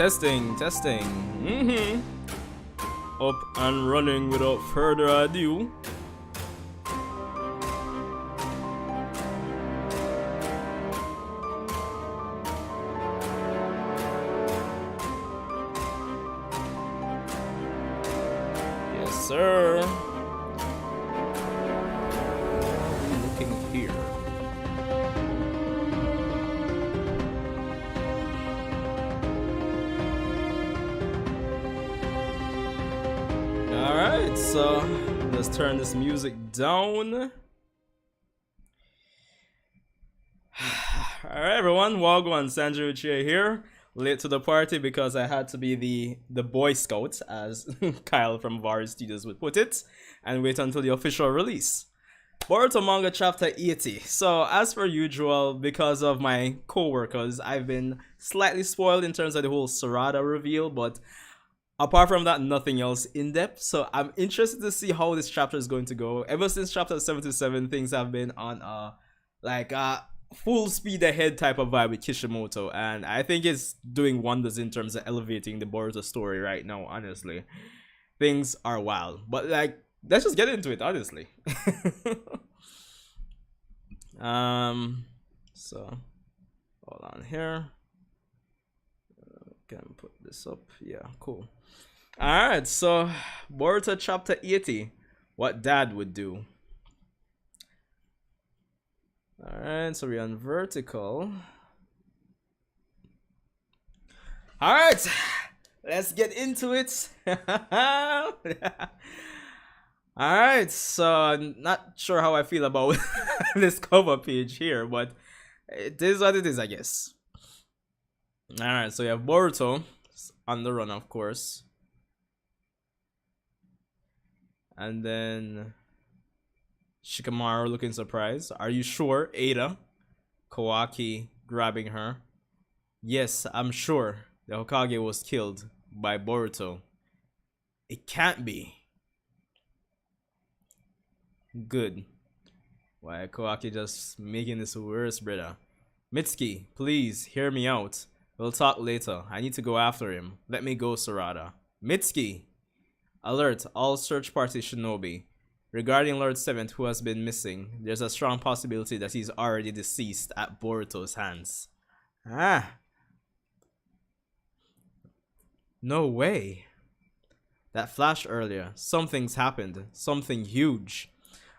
Testing, testing. Up and running without further ado. Yes, sir. Looking here. Alright, so let's turn this music down. Alright everyone, Wagwan, Sasuke Uchiha here. Late to the party because I had to be the Boy Scout, as Kyle from Vari Studios would put it, and wait until the official release. Boruto Manga Chapter 80. So as per usual, because of my co-workers, I've been slightly spoiled in terms of the whole Sarada reveal, but apart from that, nothing else in depth. So I'm interested to see how this chapter is going to go. Ever since chapter 77, things have been on a full speed ahead type of vibe with Kishimoto, and I think it's doing wonders in terms of elevating the Boruto story right now. Honestly, things are wild, but like, let's just get into it. Honestly, so hold on here. Can put this up. Yeah, cool. Alright, so Boruto Chapter 80. What Dad would do. Alright, so we're on vertical. Alright, let's get into it. Alright, so I'm not sure how I feel about this cover page here, but it is what it is, I guess. Alright, so you have Boruto on the run, of course. And then Shikamaru looking surprised. Are you sure? Eida. Kawaki grabbing her. Yes, I'm sure. The Hokage was killed by Boruto. It can't be. Good. Why, Kawaki just making this worse, brother. Mitsuki, please hear me out. We'll talk later. I need to go after him. Let me go, Sarada. Mitsuki! Alert, all search party shinobi. Regarding Lord 7th, who has been missing, there's a strong possibility that he's already deceased at Boruto's hands. Ah! No way. That flash earlier. Something's happened. Something huge.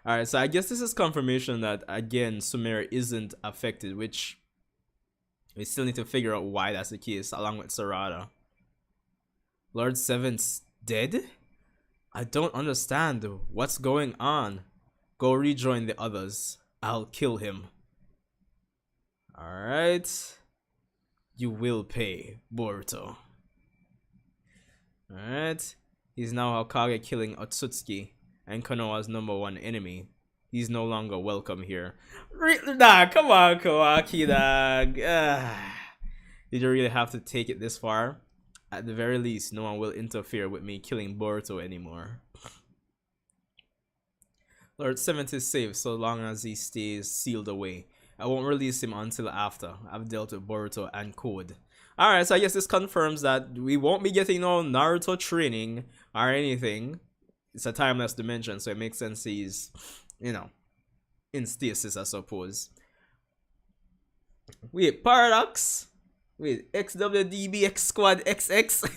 Alright, so I guess this is confirmation that, again, Sumire isn't affected, which we still need to figure out why that's the case, along with Sarada. Lord 7's dead? I don't understand. What's going on? Go rejoin the others. I'll kill him. Alright. You will pay, Boruto. Alright. He's now Hokage killing Otsutsuki and Konoha's #1 enemy. He's no longer welcome here. Nah, come on, Kawaki, dog. Did you really have to take it this far? At the very least, no one will interfere with me killing Boruto anymore. Lord 7th is safe so long as he stays sealed away. I won't release him until after I've dealt with Boruto and Code. Alright, so I guess this confirms that we won't be getting no Naruto training or anything. It's a timeless dimension, so it makes sense he's, you know, in stasis, I suppose. Wait, Paradox? Wait, XWDB X Squad XX?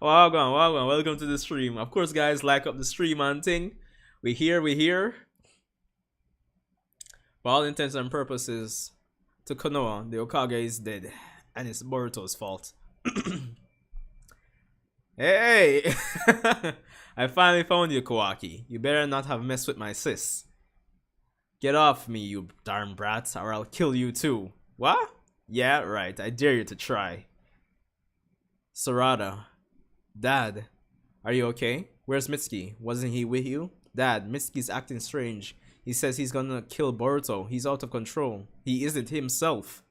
Wagwan, welcome to the stream. Of course, guys, like up the stream and thing. We here. For all intents and purposes, to Konoha, the Hokage is dead, and it's Boruto's fault. Hey! I finally found you, Kawaki. You better not have messed with my sis. Get off me, you darn brat, or I'll kill you too. What? Yeah, right. I dare you to try. Sarada. Dad. Are you okay? Where's Mitsuki? Wasn't he with you? Dad, Mitsuki's acting strange. He says he's gonna kill Boruto. He's out of control. He isn't himself.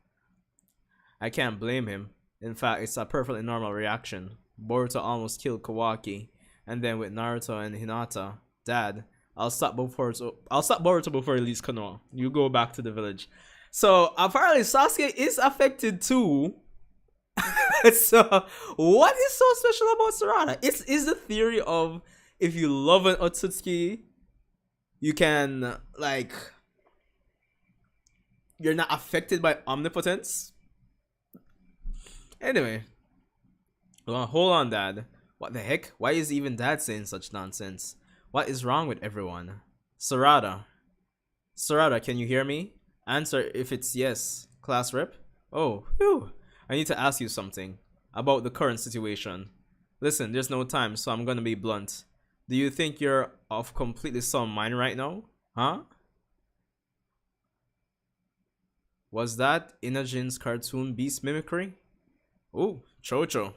I can't blame him. In fact, it's a perfectly normal reaction. Boruto almost killed Kawaki. And then with Naruto and Hinata. Dad, I'll stop Boruto before he leaves Konoha. You go back to the village. So apparently Sasuke is affected too. So, what is so special about Sarada? It's the theory of if you love an Otsutsuki, you can, like, you're not affected by omnipotence. Anyway, well, hold on, Dad. What the heck? Why is even Dad saying such nonsense? What is wrong with everyone? Sarada. Sarada, can you hear me? Answer if it's yes. Class rep? Oh, whew. I need to ask you something about the current situation. Listen, there's no time, so I'm gonna be blunt. Do you think you're off completely sound mind right now? Huh? Was that Inajin's cartoon beast mimicry? Oh, Chocho.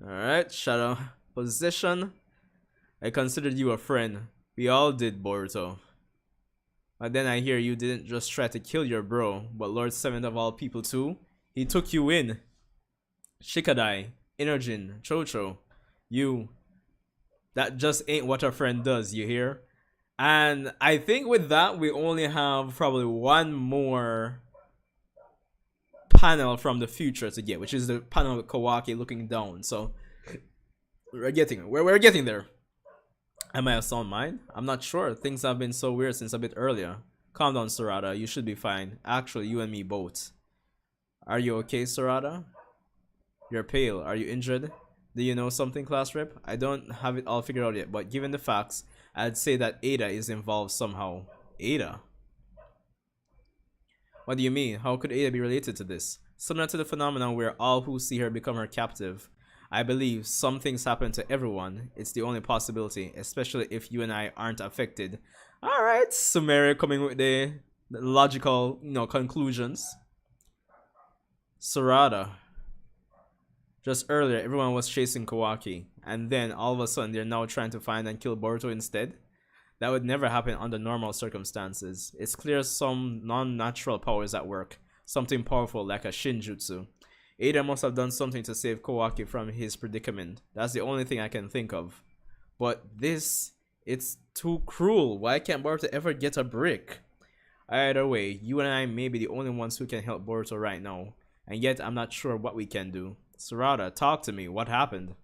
Alright, Shadow. Position. I considered you a friend. We all did, Boruto. But then I hear you didn't just try to kill your bro, but Lord 7th of all people too. He took you in. Shikadai, Inajin, Chocho. You. That just ain't what a friend does, you hear? And I think with that, we only have probably one more panel from the future to get, which is the panel with Kawaki looking down. So we're getting there. Am I of sound mind? I'm not sure. Things have been so weird since a bit earlier. Calm down, Sarada. You should be fine. Actually, you and me both. Are you okay, Sarada? You're pale. Are you injured? Do you know something, class rep? I don't have it all figured out yet, but given the facts, I'd say that Eida is involved somehow. Eida? What do you mean? How could Eida be related to this? Similar to the phenomenon where all who see her become her captive. I believe some things happen to everyone. It's the only possibility, especially if you and I aren't affected. Alright, Sumeria coming with the logical, conclusions. Sarada. Just earlier, everyone was chasing Kawaki, and then all of a sudden they're now trying to find and kill Boruto instead? That would never happen under normal circumstances. It's clear some non-natural power is at work, something powerful like a Shinjutsu. Eida must have done something to save Kawaki from his predicament. That's the only thing I can think of. But this, it's too cruel. Why can't Boruto ever get a break? Either way, you and I may be the only ones who can help Boruto right now, and yet I'm not sure what we can do. Sarada, talk to me. What happened?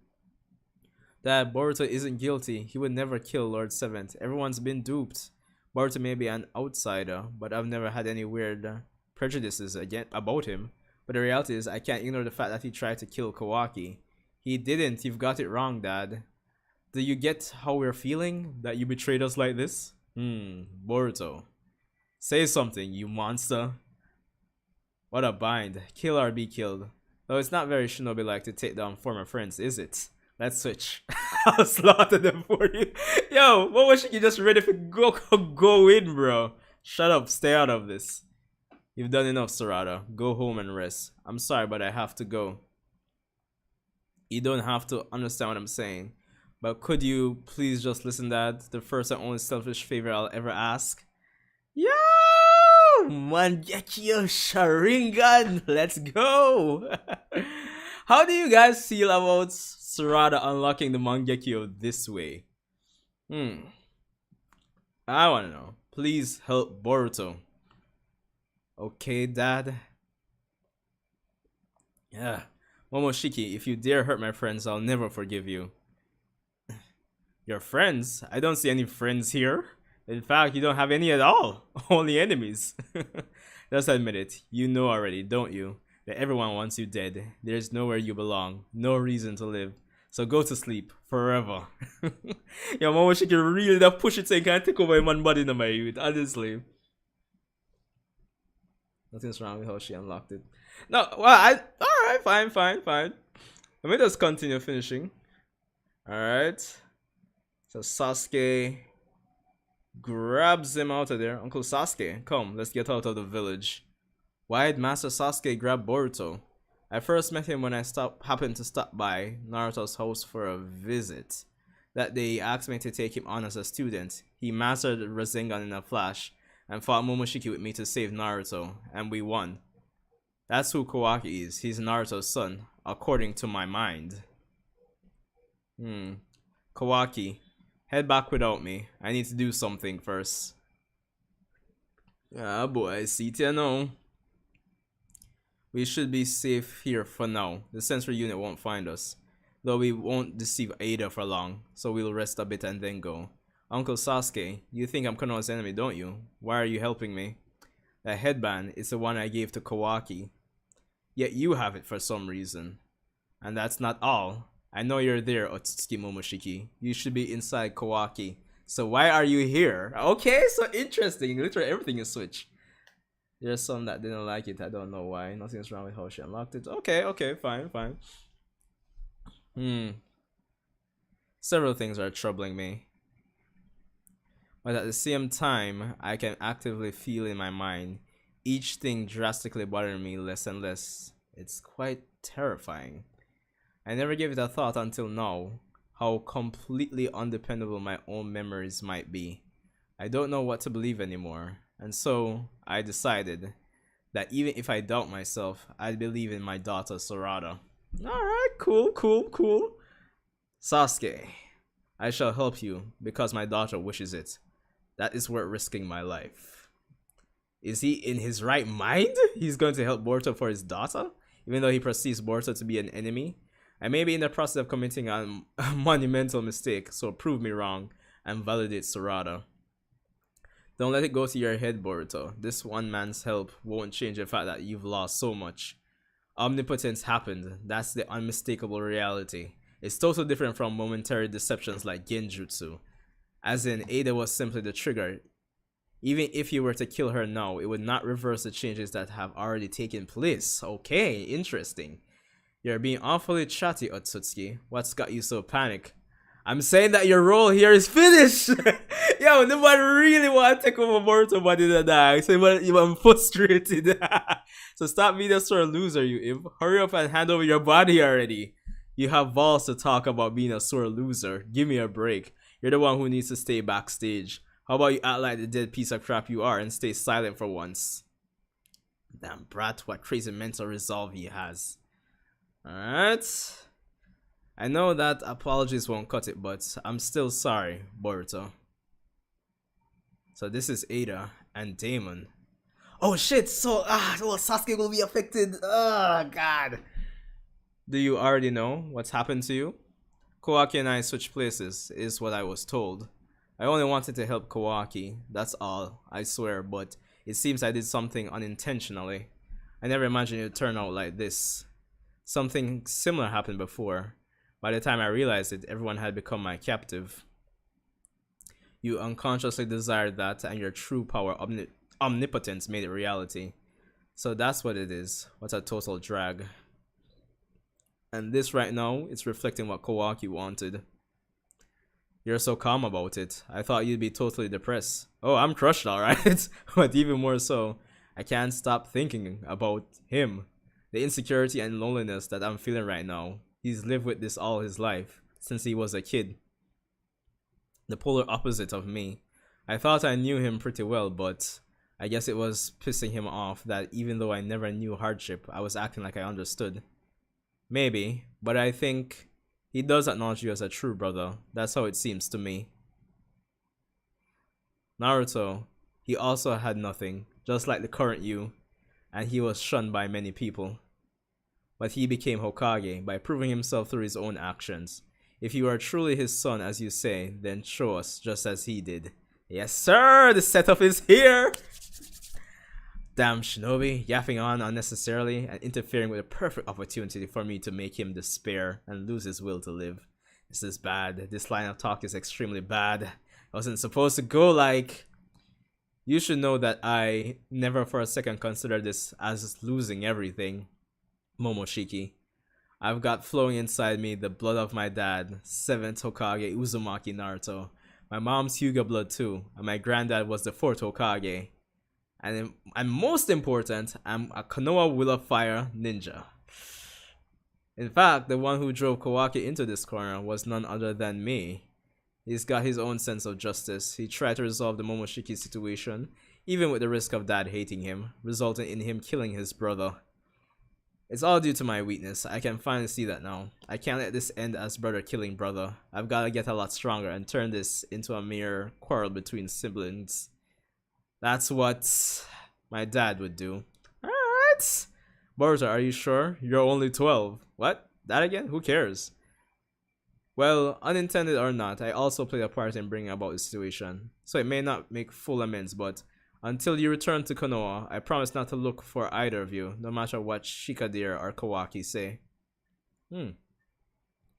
Dad, Boruto isn't guilty. He would never kill Lord 7th. Everyone's been duped. Boruto may be an outsider, but I've never had any weird prejudices about him. But the reality is, I can't ignore the fact that he tried to kill Kawaki. He didn't. You've got it wrong, Dad. Do you get how we're feeling? That you betrayed us like this? Boruto. Say something, you monster. What a bind. Kill or be killed. Though it's not very shinobi-like to take down former friends, is it? Let's switch. I'll slaughter them for you. Yo, Momoshiki just ready for go in, bro. Shut up, stay out of this. You've done enough, Sarada. Go home and rest. I'm sorry, but I have to go. You don't have to understand what I'm saying. But could you please just listen, Dad? The first and only selfish favor I'll ever ask. Yo! Mangekyo Sharingan! Let's go! How do you guys feel about Sarada unlocking the Mangekyo this way? I wanna know. Please help Boruto. Okay, Dad? Yeah. Momoshiki, if you dare hurt my friends, I'll never forgive you. Your friends? I don't see any friends here. In fact, you don't have any at all. Only enemies. Just admit it. You know already, don't you? That everyone wants you dead. There's nowhere you belong. No reason to live. So go to sleep. Forever. Yo, Momoshiki really that push it so you can't take over my body in my youth. Honestly. Nothing's wrong with how she unlocked it. No, well, alright, fine. Let me just continue finishing. Alright. So Sasuke grabs him out of there. Uncle Sasuke, come, let's get out of the village. Why did Master Sasuke grab Boruto? I first met him when I happened to stop by Naruto's house for a visit. That day he asked me to take him on as a student. He mastered Rasengan in a flash and fought Momoshiki with me to save Naruto, and we won. That's who Kawaki is. He's Naruto's son, according to my mind. Kawaki, head back without me. I need to do something first. Ah boy, see you now. We should be safe here for now. The sensory unit won't find us. Though we won't deceive Eida for long, so we'll rest a bit and then go. Uncle Sasuke, you think I'm Konoha's enemy, don't you? Why are you helping me? That headband is the one I gave to Kawaki. Yet you have it for some reason. And that's not all. I know you're there, Otsutsuki Momoshiki. You should be inside Kawaki. So why are you here? Okay, so interesting. Literally everything is switched. There's some that didn't like it. I don't know why. Nothing's wrong with how she unlocked it. Okay, fine. Several things are troubling me. But at the same time, I can actively feel in my mind each thing drastically bothering me less and less. It's quite terrifying. I never gave it a thought until now, how completely undependable my own memories might be. I don't know what to believe anymore, and so I decided that even if I doubt myself, I'd believe in my daughter Sarada. Alright, cool. Sasuke, I shall help you because my daughter wishes it. That is worth risking my life. Is he in his right mind? He's going to help Boruto for his daughter? Even though he perceives Boruto to be an enemy? I may be in the process of committing a monumental mistake, so prove me wrong and validate Sarada. Don't let it go to your head, Boruto. This one man's help won't change the fact that you've lost so much. Omnipotence happened. That's the unmistakable reality. It's totally different from momentary deceptions like Genjutsu. As in, Eida was simply the trigger. Even if you were to kill her now, it would not reverse the changes that have already taken place. Okay, interesting. You're being awfully chatty, Otsutsuki. What's got you so panicked? I'm saying that your role here is finished! Yo, nobody really want to take over Boruto, but did die. So I'm frustrated. So stop being a sore loser, you imp. Hurry up and hand over your body already. You have balls to talk about being a sore loser. Give me a break. You're the one who needs to stay backstage. How about you act like the dead piece of crap you are and stay silent for once? Damn brat, what crazy mental resolve he has. Alright. I know that apologies won't cut it, but I'm still sorry, Boruto. So this is Eida and Damon. Oh shit, so Sasuke will be affected. Oh god. Do you already know what's happened to you? Kawaki and I switched places, is what I was told. I only wanted to help Kawaki, that's all, I swear, but it seems I did something unintentionally. I never imagined it would turn out like this. Something similar happened before. By the time I realized it, everyone had become my captive. You unconsciously desired that, and your true power, omnipotence, made it reality. So that's what it is. What a total drag. And this right now, it's reflecting what Kawaki wanted. You're so calm about it. I thought you'd be totally depressed. Oh, I'm crushed, alright. But even more so, I can't stop thinking about him. The insecurity and loneliness that I'm feeling right now. He's lived with this all his life, since he was a kid. The polar opposite of me. I thought I knew him pretty well, but I guess it was pissing him off that even though I never knew hardship, I was acting like I understood. Maybe, but I think he does acknowledge you as a true brother. That's how it seems to me. Naruto, he also had nothing, just like the current you, and he was shunned by many people. But he became Hokage by proving himself through his own actions. If you are truly his son, as you say, then show us just as he did. Yes, sir! The setup is here! Damn Shinobi, yapping on unnecessarily and interfering with a perfect opportunity for me to make him despair and lose his will to live. This is bad. This line of talk is extremely bad. I wasn't supposed to go like... You should know that I never for a second considered this as losing everything. Momoshiki. I've got flowing inside me the blood of my dad, 7th Hokage Uzumaki Naruto. My mom's Hyuga blood too, and my granddad was the 4th Hokage. And most important, I'm a Konoha Will of Fire ninja. In fact, the one who drove Kawaki into this corner was none other than me. He's got his own sense of justice. He tried to resolve the Momoshiki situation, even with the risk of dad hating him, resulting in him killing his brother. It's all due to my weakness. I can finally see that now. I can't let this end as brother killing brother. I've got to get a lot stronger and turn this into a mere quarrel between siblings. That's what my dad would do. Alright. Boruto, are you sure? You're only 12. What? That again? Who cares? Well, unintended or not, I also played a part in bringing about the situation. So it may not make full amends, but until you return to Konoha, I promise not to look for either of you, no matter what Shikadira or Kawaki say.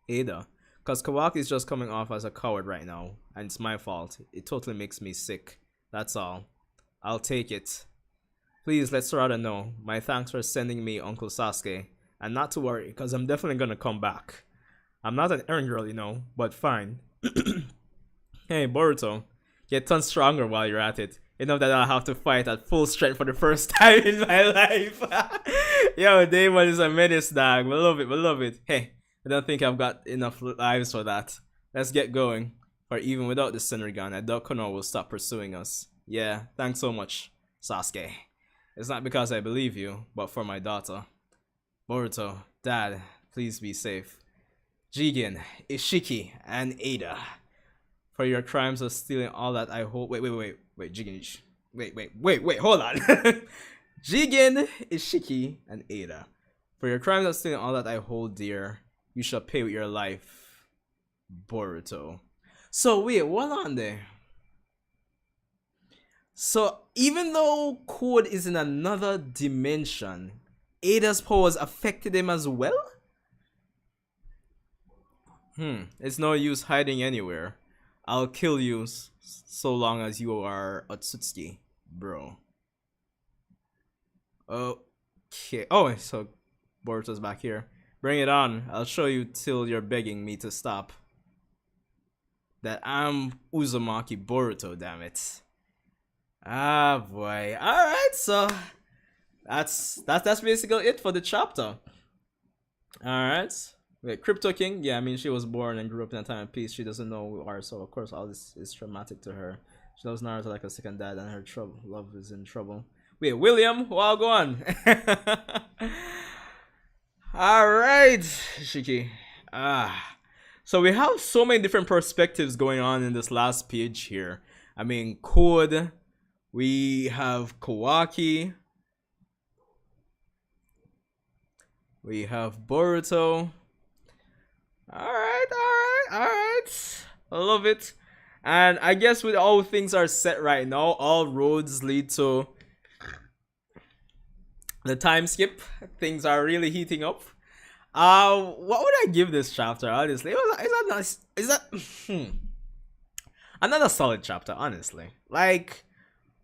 Eida. Cause Kawaki is just coming off as a coward right now, and it's my fault. It totally makes me sick. That's all. I'll take it. Please let Sarada know. My thanks for sending me Uncle Sasuke. And not to worry, cause I'm definitely gonna come back. I'm not an errand girl, you know, but fine. Hey, Boruto, get tons stronger while you're at it. Enough that I'll have to fight at full strength for the first time in my life. Yo, Damon is a menace, dog. We love it, we love it. Hey, I don't think I've got enough lives for that. Let's get going. For even without the Senrigan, I doubt Konoha will stop pursuing us. Yeah, thanks so much, Sasuke. It's not because I believe you, but for my daughter. Boruto, Dad, please be safe. Jigen, Ishiki, and Eida. For your crimes of stealing all that I hold. Wait, Jigen. Wait, hold on. Jigen, Ishiki, and Eida. For your crimes of stealing all that I hold dear, you shall pay with your life. Boruto. So, wait, what on there? So, even though Code is in another dimension, Eida's powers affected him as well? It's no use hiding anywhere. I'll kill you so long as you are Otsutsuki, bro. Okay. Oh, so Boruto's back here. Bring it on. I'll show you till you're begging me to stop. That I'm Uzumaki Boruto, damn it. Ah, boy. Alright, so that's basically it for the chapter. Alright. Wait, Crypto King? Yeah, I mean, she was born and grew up in a time of peace. She doesn't know who we are, so of course all this is traumatic to her. She loves Naruto like a second dad, and her love is in trouble. Wait, William? Well, go on. Alright, Shiki. So we have so many different perspectives going on in this last page here. I mean, Code. We have Kawaki. We have Boruto. Alright. I love it. And I guess with all things are set right now, all roads lead to the time skip. Things are really heating up. What would I give this chapter, honestly? Another solid chapter, honestly. Like,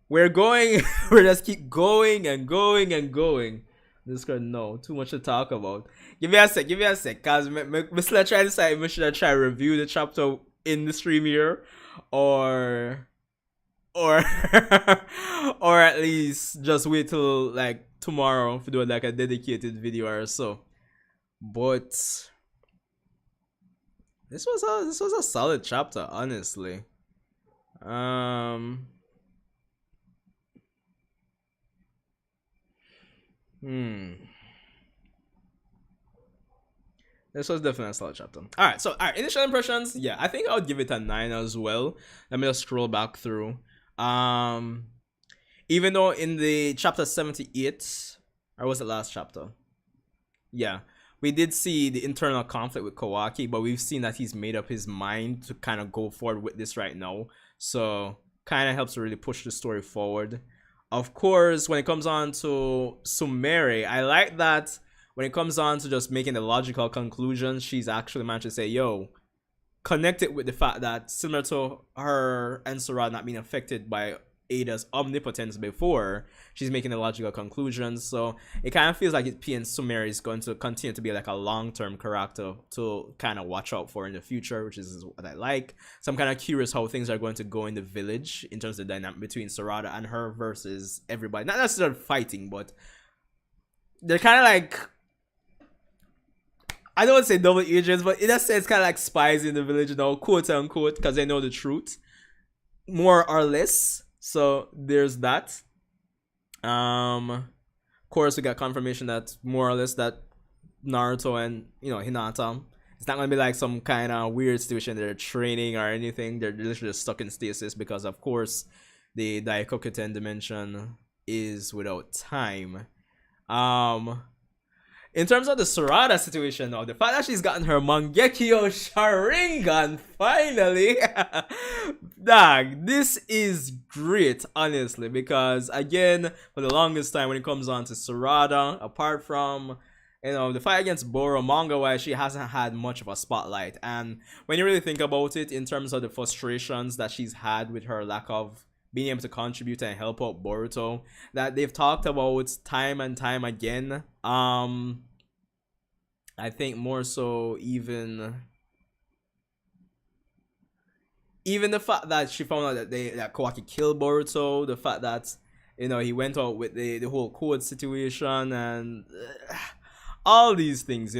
we're just keep going and going and going. This girl, no, too much to talk about. Give me a sec, cause me still try to decide if should I try review the chapter in the stream here, or or at least just wait till like tomorrow to do like a dedicated video or so. But this was a solid chapter, honestly. This was definitely a solid chapter. Alright, initial impressions. Yeah, I think I would give it a 9 as well. Let me just scroll back through. Even though in the chapter 78, or was it last chapter? Yeah, we did see the internal conflict with Kawaki, but we've seen that he's made up his mind to kind of go forward with this right now. So, kind of helps to really push the story forward. Of course, when it comes on to Sumere, I like that when it comes on to just making the logical conclusion, she's actually managed to say, yo, connect it with the fact that similar to her and Sarada not being affected by Eida's omnipotence before, she's making the logical conclusions. So it kind of feels like P and Sumere is going to continue to be like a long-term character to kind of watch out for in the future, which is what I like. So I'm kind of curious how things are going to go in the village in terms of the dynamic between Sarada and her versus everybody. Not necessarily fighting, but they're kind of like, I don't want to say double agents, but in a sense, kind of like spies in the village, you know, quote unquote, because they know the truth, more or less. So there's that. Of course, we got confirmation that more or less that Naruto and Hinata, it's not gonna be like some kind of weird situation. They're training or anything. They're literally just stuck in stasis because, of course, the Daikokuten dimension is without time. in terms of the Sarada situation, though, the fact that she's gotten her Mangekyo Sharingan finally, dog, this is great, honestly, because again, for the longest time when it comes on to Sarada, apart from the fight against Boruto manga wise, she hasn't had much of a spotlight. And when you really think about it, in terms of the frustrations that she's had with her lack of being able to contribute and help out Boruto, that they've talked about time and time again. I think more so even the fact that she found out that Kawaki killed Boruto, the fact that he went out with the whole code situation and all these things,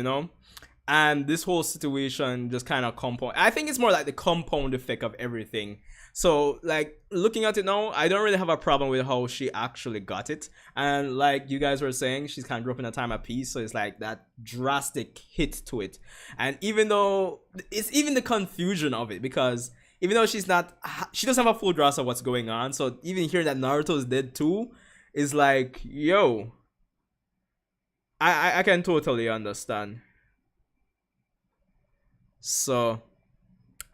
and this whole situation just kind of compound. I think it's more like the compound effect of everything. So, like, looking at it now, I don't really have a problem with how she actually got it. And like you guys were saying, she's kind of grew up in a time of peace, so it's like that drastic hit to it. And even though it's even the confusion of it, because even though she doesn't have a full grasp of what's going on, so even hearing that Naruto is dead too is like, yo, I can totally understand. So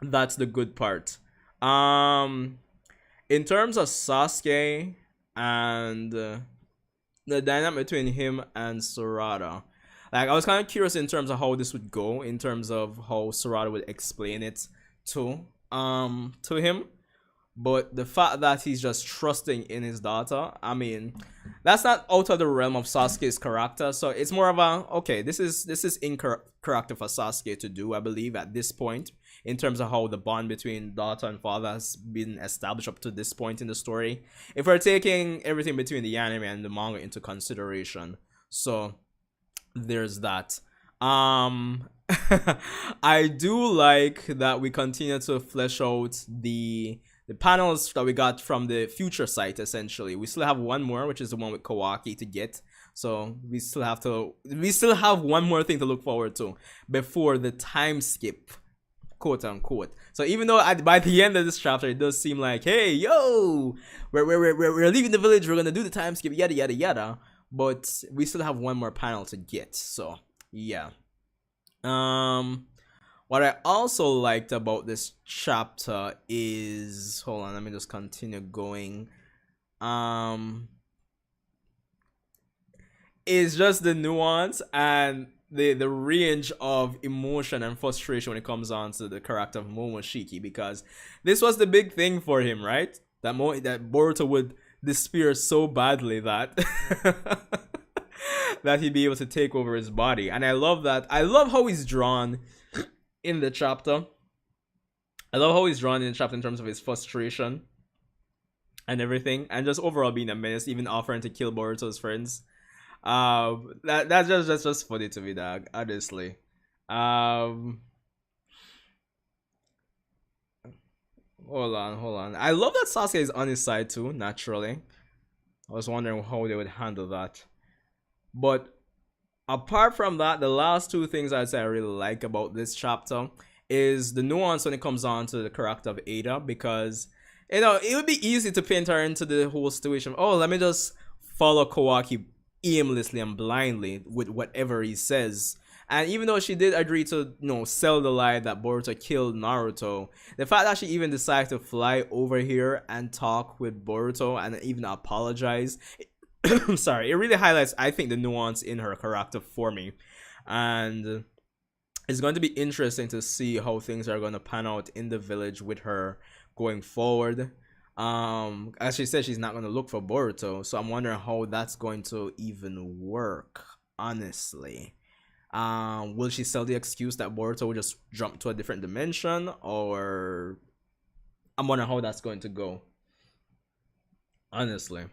that's the good part. In terms of Sasuke and the dynamic between him and Sarada, like, I was kind of curious in terms of how this would go, in terms of how Sarada would explain it to him. But the fact that he's just trusting in his daughter, I mean, that's not out of the realm of Sasuke's character. So it's more of a, okay, this is in character for Sasuke to do, I believe, at this point, in terms of how the bond between daughter and father has been established up to this point in the story, if we're taking everything between the anime and the manga into consideration. So there's that. I do like that we continue to flesh out the panels that we got from the future site. Essentially, we still have one more, which is the one with Kawaki to get. So we still have one more thing to look forward to before the time skip, quote unquote. So even though by the end of this chapter it does seem like, hey, yo, we're leaving the village, we're gonna do the time skip, yada yada yada, but we still have one more panel to get. So yeah. What I also liked about this chapter is, hold on, let me just continue going. Is just the nuance and the range of emotion and frustration when it comes on to the character of Momoshiki, because this was the big thing for him, right? That Boruto would despair so badly that that he'd be able to take over his body. And I love that. I love how he's drawn in the chapter. In terms of his frustration and everything, and just overall being a menace, even offering to kill Boruto's friends. That's just funny to me, dog. Honestly. Hold on. I love that Sasuke is on his side too. Naturally, I was wondering how they would handle that. But apart from that, the last two things I'd say I really like about this chapter is the nuance when it comes on to the character of Eida, because it would be easy to paint her into the whole situation. Oh, let me just follow Kawaki aimlessly and blindly with whatever he says. And even though she did agree to sell the lie that Boruto killed Naruto, the fact that she even decided to fly over here and talk with Boruto and even apologize, sorry, it really highlights, I think, the nuance in her character for me. And it's going to be interesting to see how things are going to pan out in the village with her going forward. As she said, she's not going to look for Boruto, so I'm wondering how that's going to even work, honestly. Will she sell the excuse that Boruto will just jump to a different dimension, or I'm wondering how that's going to go, honestly.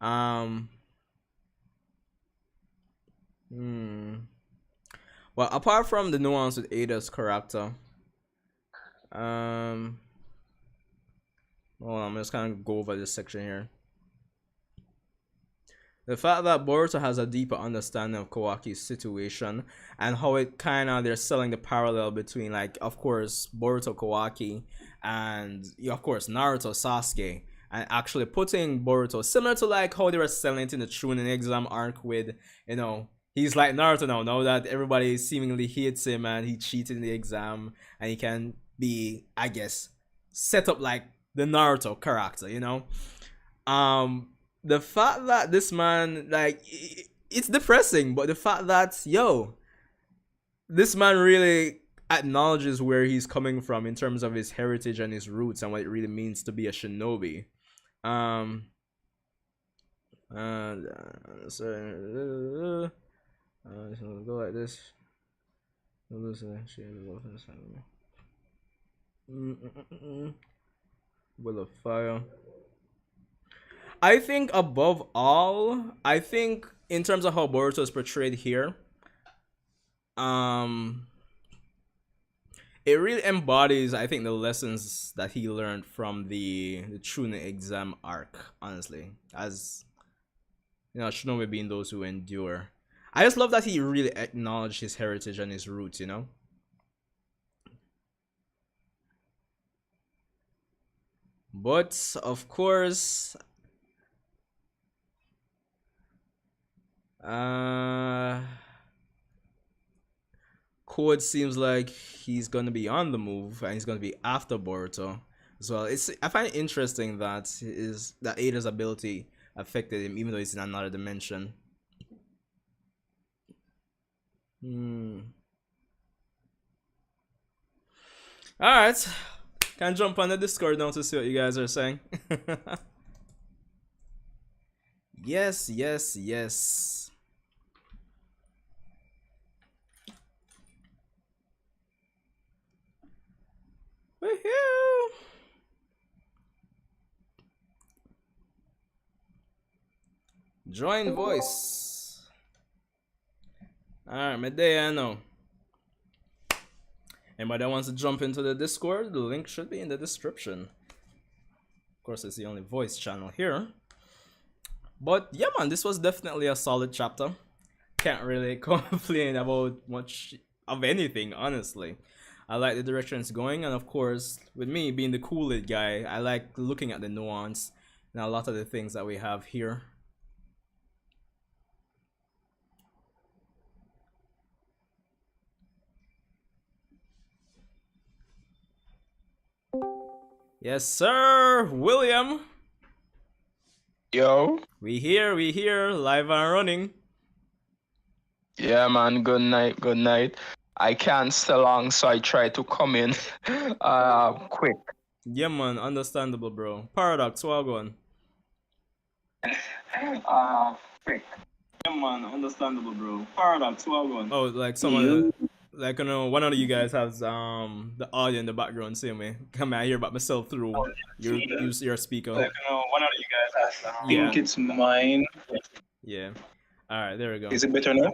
Well, apart from the nuance with Eida's character, hold on, I'm just kind of go over this section here. The fact that Boruto has a deeper understanding of Kawaki's situation and how it they're selling the parallel between, like, of course, Boruto Kawaki and, of course, Naruto Sasuke, and actually putting Boruto similar to like how they were selling it in the Chunin exam arc with, He's like Naruto now. Now that everybody seemingly hates him and he cheated in the exam, and he can be, I guess, set up like the Naruto character. You know, the fact that this man, like, it's depressing, but the fact that, yo, this man really acknowledges where he's coming from in terms of his heritage and his roots and what it really means to be a shinobi. So go like this. Will of fire. I think above all, I think in terms of how Boruto is portrayed here, it really embodies, I think, the lessons that he learned from the Chunin exam arc, honestly. As, you know, shinobi being those who endure. I just love that he really acknowledged his heritage and his roots, you know? But, of course, Code seems like he's gonna be on the move and he's gonna be after Boruto as well. I find it interesting that Eida's ability affected him, even though it's in another dimension. Alright. Can jump on the Discord now to see what you guys are saying. Yes, yes, yes. Woohoo! Join voice. Alright, my day I know. Anybody that wants to jump into the Discord, the link should be in the description. Of course, it's the only voice channel here. But yeah, man, this was definitely a solid chapter. Can't really complain about much of anything, honestly. I like the direction it's going, and of course, with me being the Kool-Aid guy, I like looking at the nuance and a lot of the things that we have here. Yes, sir, William. Yo. We here, live and running. Yeah, man, good night, good night. I can't stay long, so I try to come in quick. Yeah, man, understandable, bro. Paradox, what going? Quick. Yeah, man, understandable, bro. Paradox, what going? Oh, like someone, like, you know, one of you guys has the audio in the background, same way. Come I hear about myself through your speaker. Like, you know, one of you guys has. Yeah. I think it's mine. Yeah. All right, there we go. Is it better now?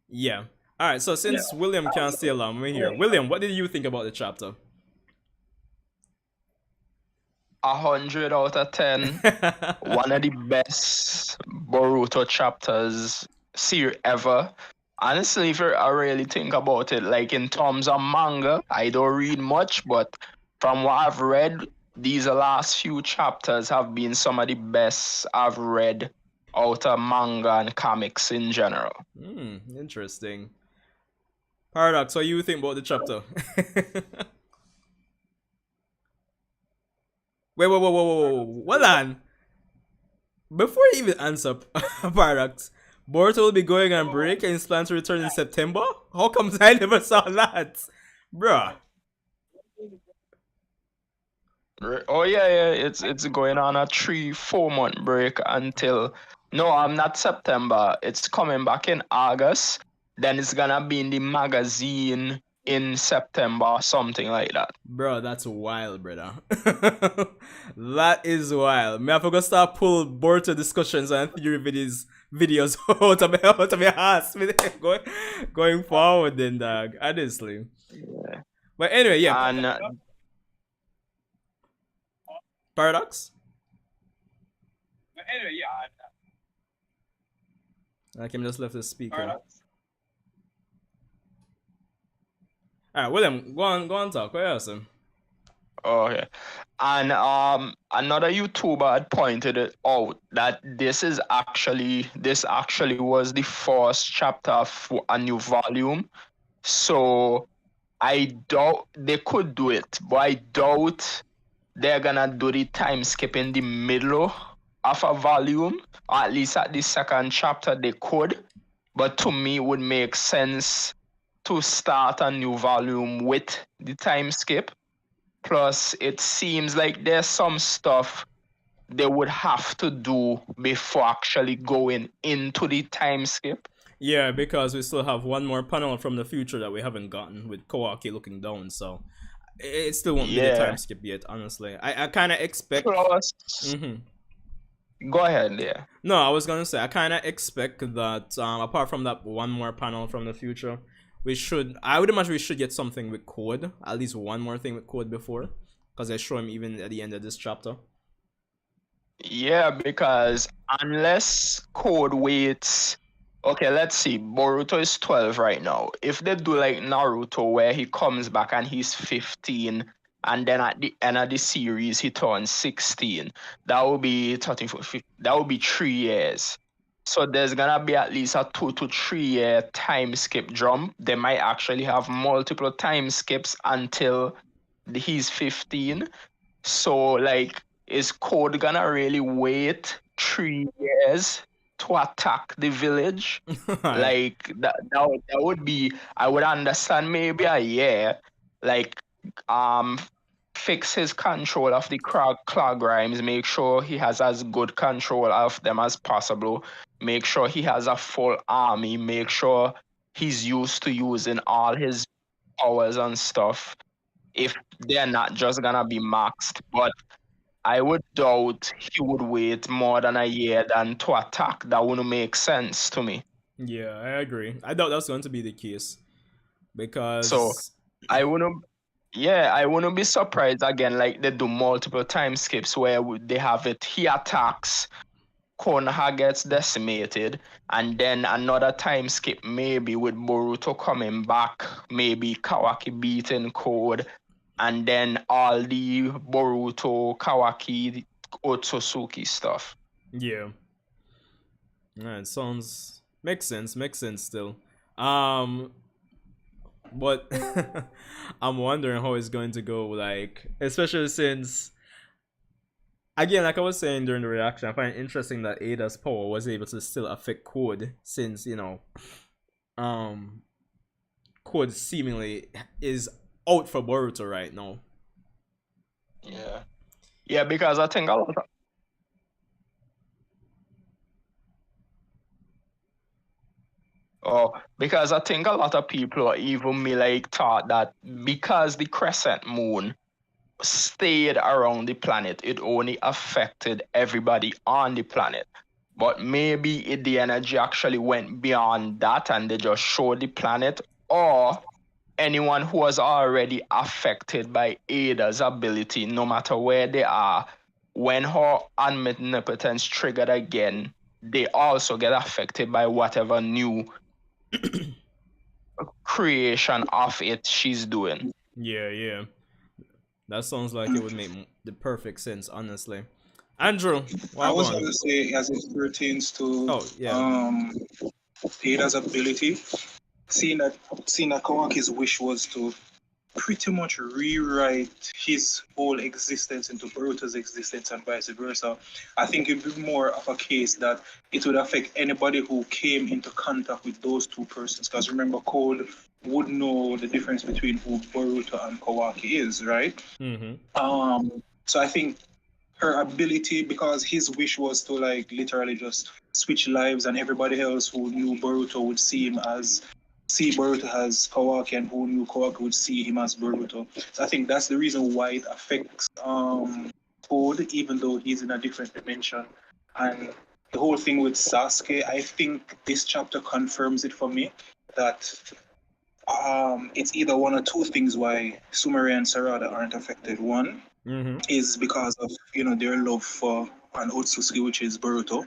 Yeah. All right. So since William can't stay along, we're here. William, what did you think about the chapter? 100 out of 10. One of the best Boruto chapters ever. Honestly, if I really think about it, like in terms of manga, I don't read much, but from what I've read, these last few chapters have been some of the best I've read out of manga and comics in general. Interesting. Paradox, what you think about the chapter? Wait, hold on. Before you even answer, Paradox, Boruto will be going on break and he's planned to return in September? How come I never saw that? Bruh. Oh yeah, it's going on a 3-4 month break until not September. It's coming back in August. Then it's gonna be in the magazine in September or something like that. Bro, that's wild, brother. That is wild. Me I forgot start pull Boruto discussions and theory videos out of my ass. Going forward then, dog. Honestly. Yeah. But anyway, yeah. And Paradox? But anyway, yeah. I can just left the speaker. Paradox. Alright, William, go on talk. What else? Okay. And another YouTuber had pointed it out that this actually was the first chapter of a new volume. So I doubt they could do it, but I doubt they're gonna do the time skip in the middle of a volume. Or at least at the second chapter they could. But to me it would make sense to start a new volume with the time skip. Plus, it seems like there's some stuff they would have to do before actually going into the time skip. Yeah, because we still have one more panel from the future that we haven't gotten with Kawaki looking down, so it still won't be the time Yeah. skip yet, honestly. I kind of expect. Plus, Mm-hmm. go ahead, yeah. No, I was gonna say I kind of expect that apart from that one more panel from the future, we should. I would imagine we should get something with Code, at least one more thing with Code before, because they show him even at the end of this chapter. Yeah, because unless Code waits. Okay, let's see. Boruto is 12 right now. If they do like Naruto, where he comes back and he's 15, and then at the end of the series he turns 16, that would be 13, 14, 15, that would be 3 years. So there's gonna be at least a 2 to 3 year time skip jump. They might actually have multiple time skips until he's 15. So like, is Code gonna really wait 3 years to attack the village? Like that would be, I would understand maybe a year. Like um fix his control of the clog rhymes, make sure he has as good control of them as possible, make sure he has a full army, make sure he's used to using all his powers and stuff. If they're not just gonna be maxed, but I would doubt he would wait more than a year than to attack. That wouldn't make sense to me. Yeah, I agree. I thought that's going to be the case So because I wouldn't, yeah, I wouldn't be surprised again. Like they do multiple time skips where they have it. He attacks, Konoha gets decimated, and then another time skip maybe with Boruto coming back, maybe Kawaki beating Code, and then all the Boruto, Kawaki, Otsutsuki stuff. yeah, it sounds makes sense. Makes sense still. Um, but I'm wondering how it's going to go. Like, especially since again, like I was saying during the reaction, I find it interesting that Eida's power was able to still affect Code since um, Code seemingly is out for Boruto right now. Yeah. Yeah, because I think a lot of, because I think a lot of people, even me, like thought that because the crescent moon stayed around the planet, it only affected everybody on the planet. But maybe the energy actually went beyond that and they just showed the planet, or anyone who was already affected by Ada's ability, no matter where they are, when her omnipotence triggered again, they also get affected by whatever new creation of it she's doing. Yeah, yeah. That sounds like it would make the perfect sense, honestly. Andrew, I well was gone. going to say, as it pertains to Oh yeah, Ada's ability, seeing that Kawaki's wish was to pretty much rewrite his whole existence into Boruto's existence and vice versa. I think it'd be more of a case that it would affect anybody who came into contact with those two persons. Because remember, Code would know the difference between who Boruto and Kawaki is, right? So I think her ability, because his wish was to like literally just switch lives, and everybody else who knew Boruto would see Boruto as Kawaki, and who knew Kawaki would see him as Boruto. So I think that's the reason why it affects Code, even though he's in a different dimension. And the whole thing with Sasuke, I think this chapter confirms it for me that it's either one or two things why Sumire and Sarada aren't affected. One is because of their love for an Otsutsuki, which is Boruto.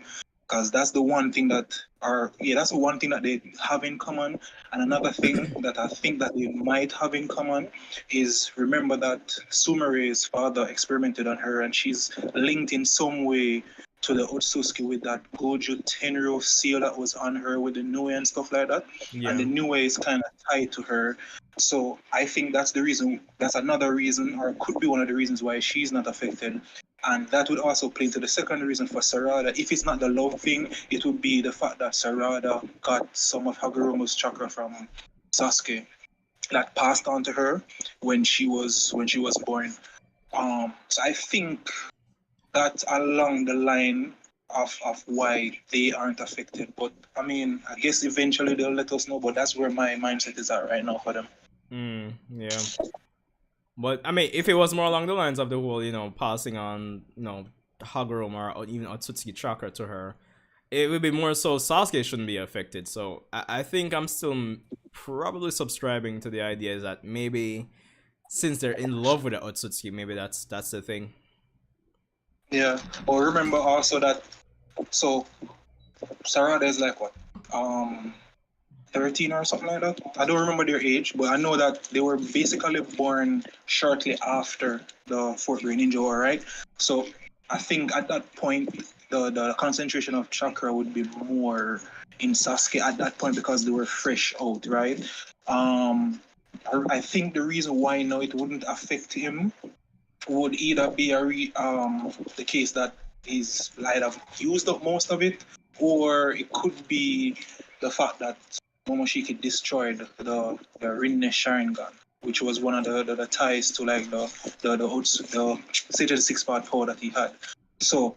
because that's the one thing that's the one thing that they have in common. And another thing that I think that they might have in common is, remember that Sumere's father experimented on her, and she's linked in some way to the Otsutsuki with that Goju Tenryou seal that was on her with the Nue and stuff like that. Yeah. And the Nue is kind of tied to her. So I think that's another reason, or could be one of the reasons why she's not affected. And that would also play into the second reason for Sarada. If it's not the love thing, it would be the fact that Sarada got some of Hagoromo's chakra from Sasuke that passed on to her when she was born. So I think that's along the line of why they aren't affected. But I mean, I guess eventually they'll let us know. But that's where my mindset is at right now for them. Yeah. But I mean, if it was more along the lines of the whole, passing on, Hagoromo or even Otsutsuki chakra to her, it would be more so Sasuke shouldn't be affected. So I think I'm still probably subscribing to the idea is that maybe since they're in love with the Otsutsuki, maybe that's the thing. Yeah. But remember also that, so Sarada is like what? 13 or something like that. I don't remember their age, but I know that they were basically born shortly after the fourth grade ninja war, right? So I think at that point, the concentration of chakra would be more in Sasuke at that point because they were fresh out, right? I think the reason why now it wouldn't affect him would either be the case that he's might have used up most of it, or it could be the fact that Momoshiki destroyed the Rinne Sharingan, which was one of the ties to like the Sage of the Six Part power that he had. So,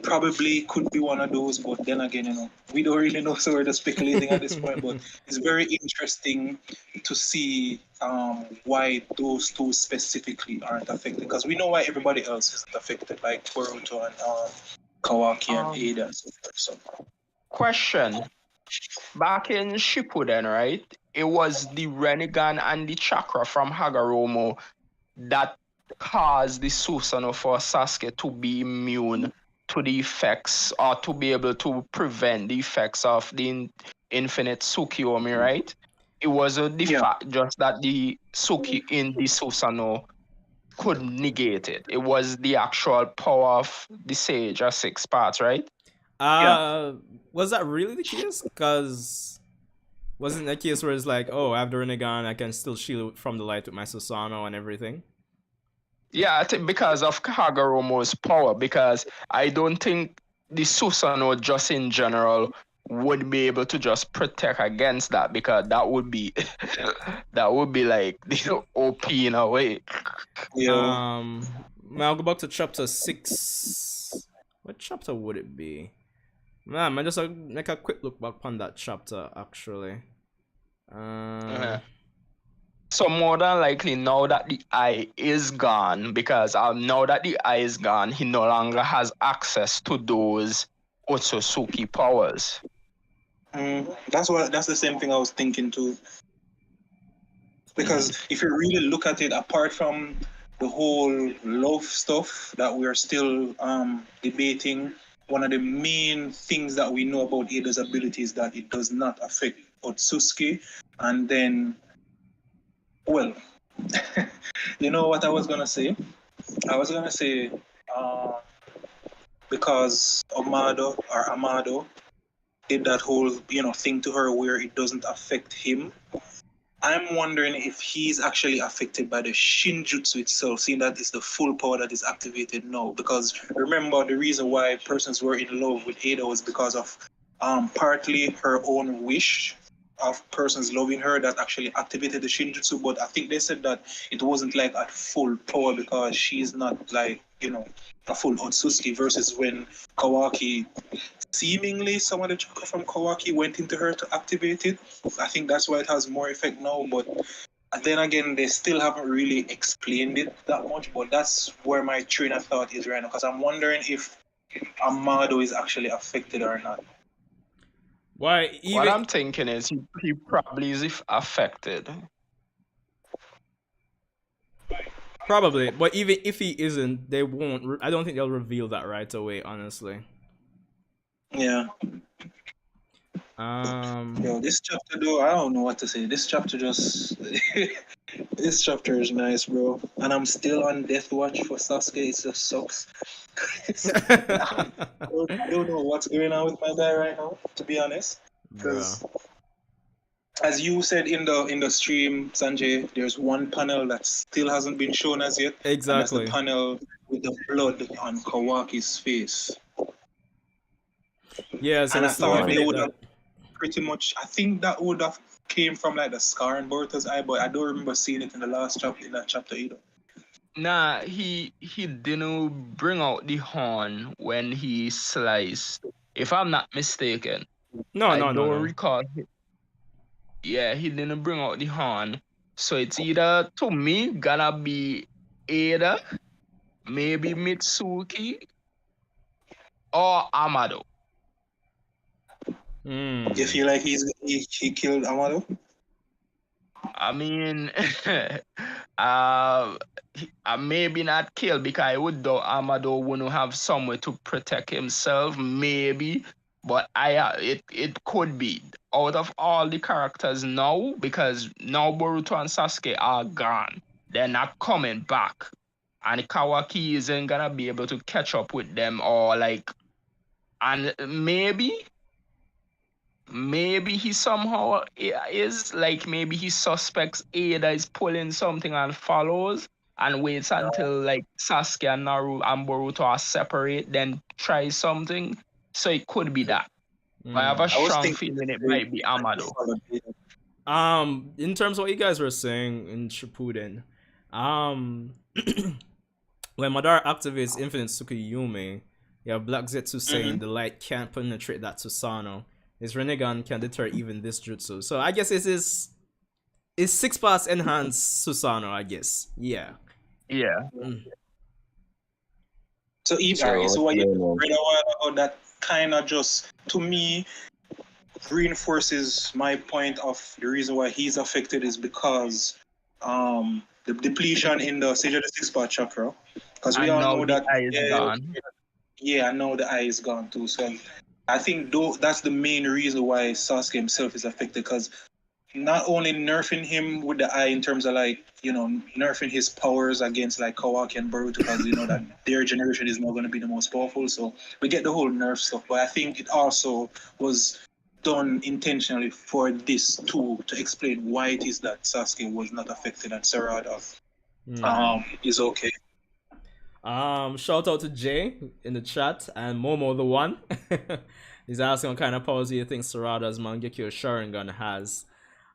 probably could be one of those, but then again, we don't really know, so we're just speculating at this point. But it's very interesting to see why those two specifically aren't affected, because we know why everybody else isn't affected, like Boruto and Kawaki and Eida and so forth. So. Question. Back in Shippuden, right? It was the Rinnegan and the chakra from Hagoromo that caused the Susanoo for Sasuke to be immune to the effects, or to be able to prevent the effects of the infinite Tsukiyomi, right? It wasn't the fact just that the Tsuki in the Susanoo could negate it. It was the actual power of the Sage of Six Parts, right? Was that really the case? Because wasn't that case where it's like, oh, I have the Rinnegan, I can still shield from the light with my Susanoo and everything? Yeah, I think because of Hagoromo's power, because I don't think the Susanoo just in general would be able to just protect against that, because that would be like the OP in a way. Yeah. I'll go back to chapter 6. What chapter would it be? Man, I just make a quick look back on that chapter actually. So more than likely, now that the eye is gone, because now that the eye is gone, he no longer has access to those Otsutsuki powers. That's the same thing I was thinking too. Because if you really look at it, apart from the whole love stuff that we are still debating, one of the main things that we know about Eida's ability is that it does not affect Otsutsuki. And then, well, you know what I was gonna say? I was gonna say because Amado did that whole thing to her where it doesn't affect him. I'm wondering if he's actually affected by the Shinjutsu itself, seeing that it's the full power that is activated now. Because remember, the reason why persons were in love with Eida was because of partly her own wish of persons loving her that actually activated the Shinjutsu. But I think they said that it wasn't like at full power because she's not like, a full Otsutsuki, versus when Kawaki, seemingly some of the chakra from Kawaki went into her to activate it. I think that's why it has more effect now, but then again, they still haven't really explained it that much, but that's where my train of thought is right now, because I'm wondering if Amado is actually affected or not. Why? What I'm thinking is he probably is affected. Probably, but even if he isn't, they won't. I don't think they'll reveal that right away, honestly. Yeah. Yo, this chapter though, I don't know what to say. This chapter just this chapter is nice, bro. And I'm still on death watch for Sasuke. It just sucks. I don't know what's going on with my guy right now, to be honest. Bruh. Because as you said in the stream, Sanjay, there's one panel that still hasn't been shown as yet. And that's the Exactly. panel with the blood on Kawaki's face. Yeah, so And we're I still thought looking they at would that. have pretty much, I think that would have came from like the scar in Boruto's eye, but I don't remember seeing it in the last chapter, in that chapter either. Nah, he didn't bring out the horn when he sliced. If I'm not mistaken, No, I no, no, don't no. recall. Yeah, he didn't bring out the horn. So it's either, to me, gonna be Eida, maybe Mitsuki, or Amado. You feel like he killed Amado? I mean, maybe not kill, because I would though Amado wouldn't have somewhere to protect himself, maybe. But it could be out of all the characters now, because now Boruto and Sasuke are gone. They're not coming back, and Kawaki isn't gonna be able to catch up with them, or like, and maybe he somehow is like, maybe he suspects Eida is pulling something and follows and waits until like Sasuke and Naruto and Boruto are separate, then try something. So it could be that. But I have a I was strong thinking feeling it might be Amado. In terms of what you guys were saying in Shippuden, when Madara activates Infinite Tsukuyomi, you have Black Zetsu saying the light can't penetrate that Susanoo. His Rinnegan can deter even this jutsu. So I guess it's 6-pass enhanced Susanoo, I guess. Yeah. Yeah. So so what you read a while ago, that kind of just, to me, reinforces my point of the reason why he's affected is because the depletion in the Sage of the Six-Part chakra. Because we And all now know the that. eye is gone. Yeah, I know the eye is gone too. So I think that's the main reason why Sasuke himself is affected, because not only nerfing him with the eye in terms of like, nerfing his powers against like Kawaki and Boruto, because that their generation is not going to be the most powerful. So we get the whole nerf stuff, but I think it also was done intentionally for this too, to explain why it is that Sasuke was not affected and Sarada is okay. Shout out to Jay in the chat and Momo the one. He's asking what kind of powers do you think Sarada's Mangekyo Sharingan has?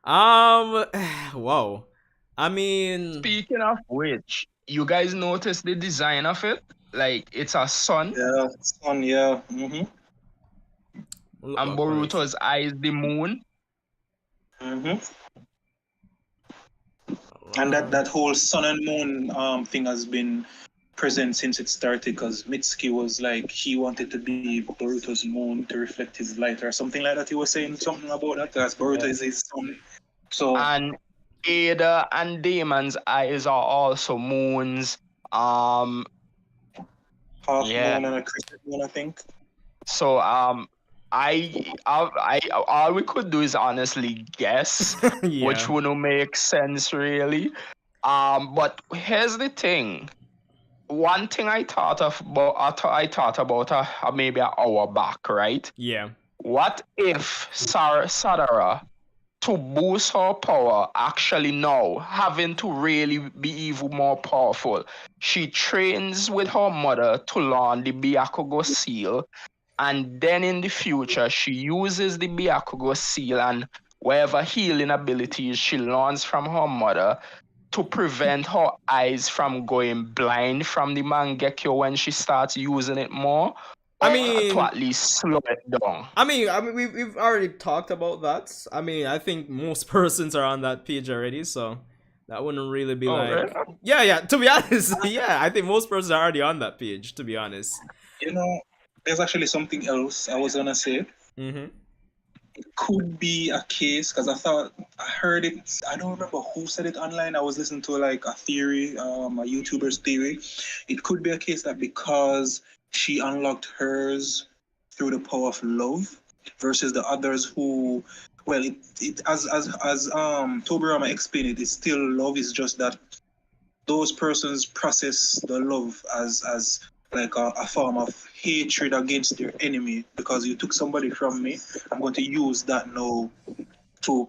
Wow. I mean, Speaking of which, you guys notice the design of it? Like, it's a sun. Yeah, sun, yeah. And Boruto's eye is the moon. And that whole sun and moon thing has been present since it started, because Mitsuki was like, he wanted to be Boruto's moon to reflect his light or something like that. He was saying something about that, because Boruto is his sun. So, and Eida and Damon's eyes are also moons. Half moon and a crescent moon, I think. So I all we could do is honestly guess, which wouldn't make sense really. But here's the thing. One thing I thought about maybe an hour back, right? Yeah. What if Sadara, to boost her power, actually now having to really be even more powerful, she trains with her mother to learn the Byakugo seal, and then in the future she uses the Byakugo seal and whatever healing abilities she learns from her mother to prevent her eyes from going blind from the Mangekyo when she starts using it more. I mean, to at least slow it down. I mean, we've already talked about that. I mean, I think most persons are on that page already, so that wouldn't really be Really? yeah. To be honest, yeah, I think most persons are already on that page. To be honest, there's actually something else I was gonna say. It could be a case, because I heard it. I don't remember who said it online. I was listening to like a theory, a YouTuber's theory. It could be a case that because she unlocked hers through the power of love, versus the others who, well, it as Tobirama explained it, it's still love. It's just that those persons process the love as like a form of hatred against their enemy, because you took somebody from me. I'm going to use that now to,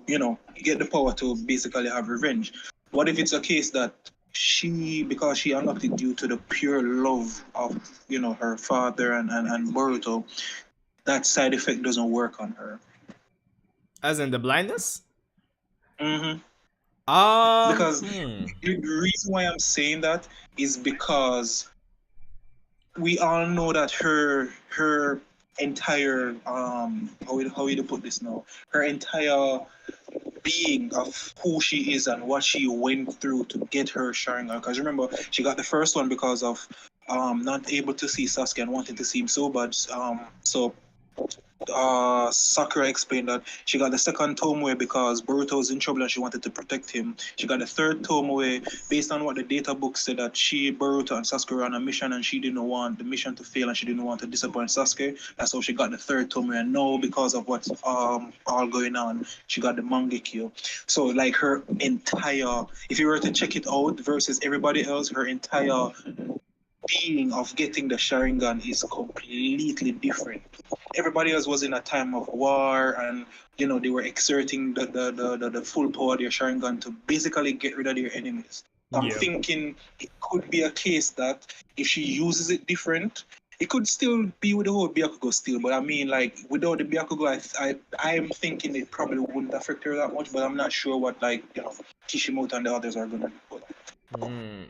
get the power to basically have revenge. What if it's a case that because she unlocked it due to the pure love of, her father and Boruto, that side effect doesn't work on her? As in the blindness? Mm-hmm. Because Hmm. the reason why I'm saying that is because we all know that her entire how would you put this now? Her entire being of who she is and what she went through to get her Sharingan. Because remember, she got the first one because of not able to see Sasuke and wanting to see him so bad. So Sakura explained that she got the second Tomoe because Boruto was in trouble and she wanted to protect him. She got the third Tomoe based on what the data book said, that Boruto and Sasuke were on a mission and she didn't want the mission to fail and she didn't want to disappoint Sasuke. That's how she got the third Tomoe. And now, because of what's all going on, she got the Mangekyo. So like her entire, if you were to check it out versus everybody else, her entire being of getting the Sharingan is completely different. Everybody else was in a time of war, and they were exerting the full power of their Sharingan to basically get rid of their enemies. I'm thinking it could be a case that if she uses it different, it could still be with the whole Byakugo still. But I mean, like, without the Byakugo, I'm thinking it probably wouldn't affect her that much. But I'm not sure what, like, Kishimoto and the others are gonna do.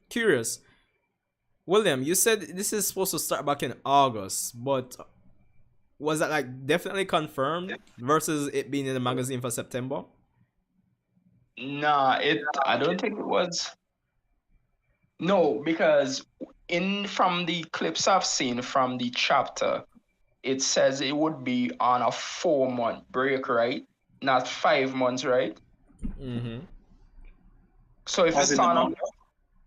Curious. William, you said this is supposed to start back in August, but was that like definitely confirmed versus it being in the magazine for September? Nah, I don't think it was. No, because from the clips I've seen from the chapter, it says it would be on a 4-month break, right? Not 5 months, right? Mm-hmm. So if it's on a,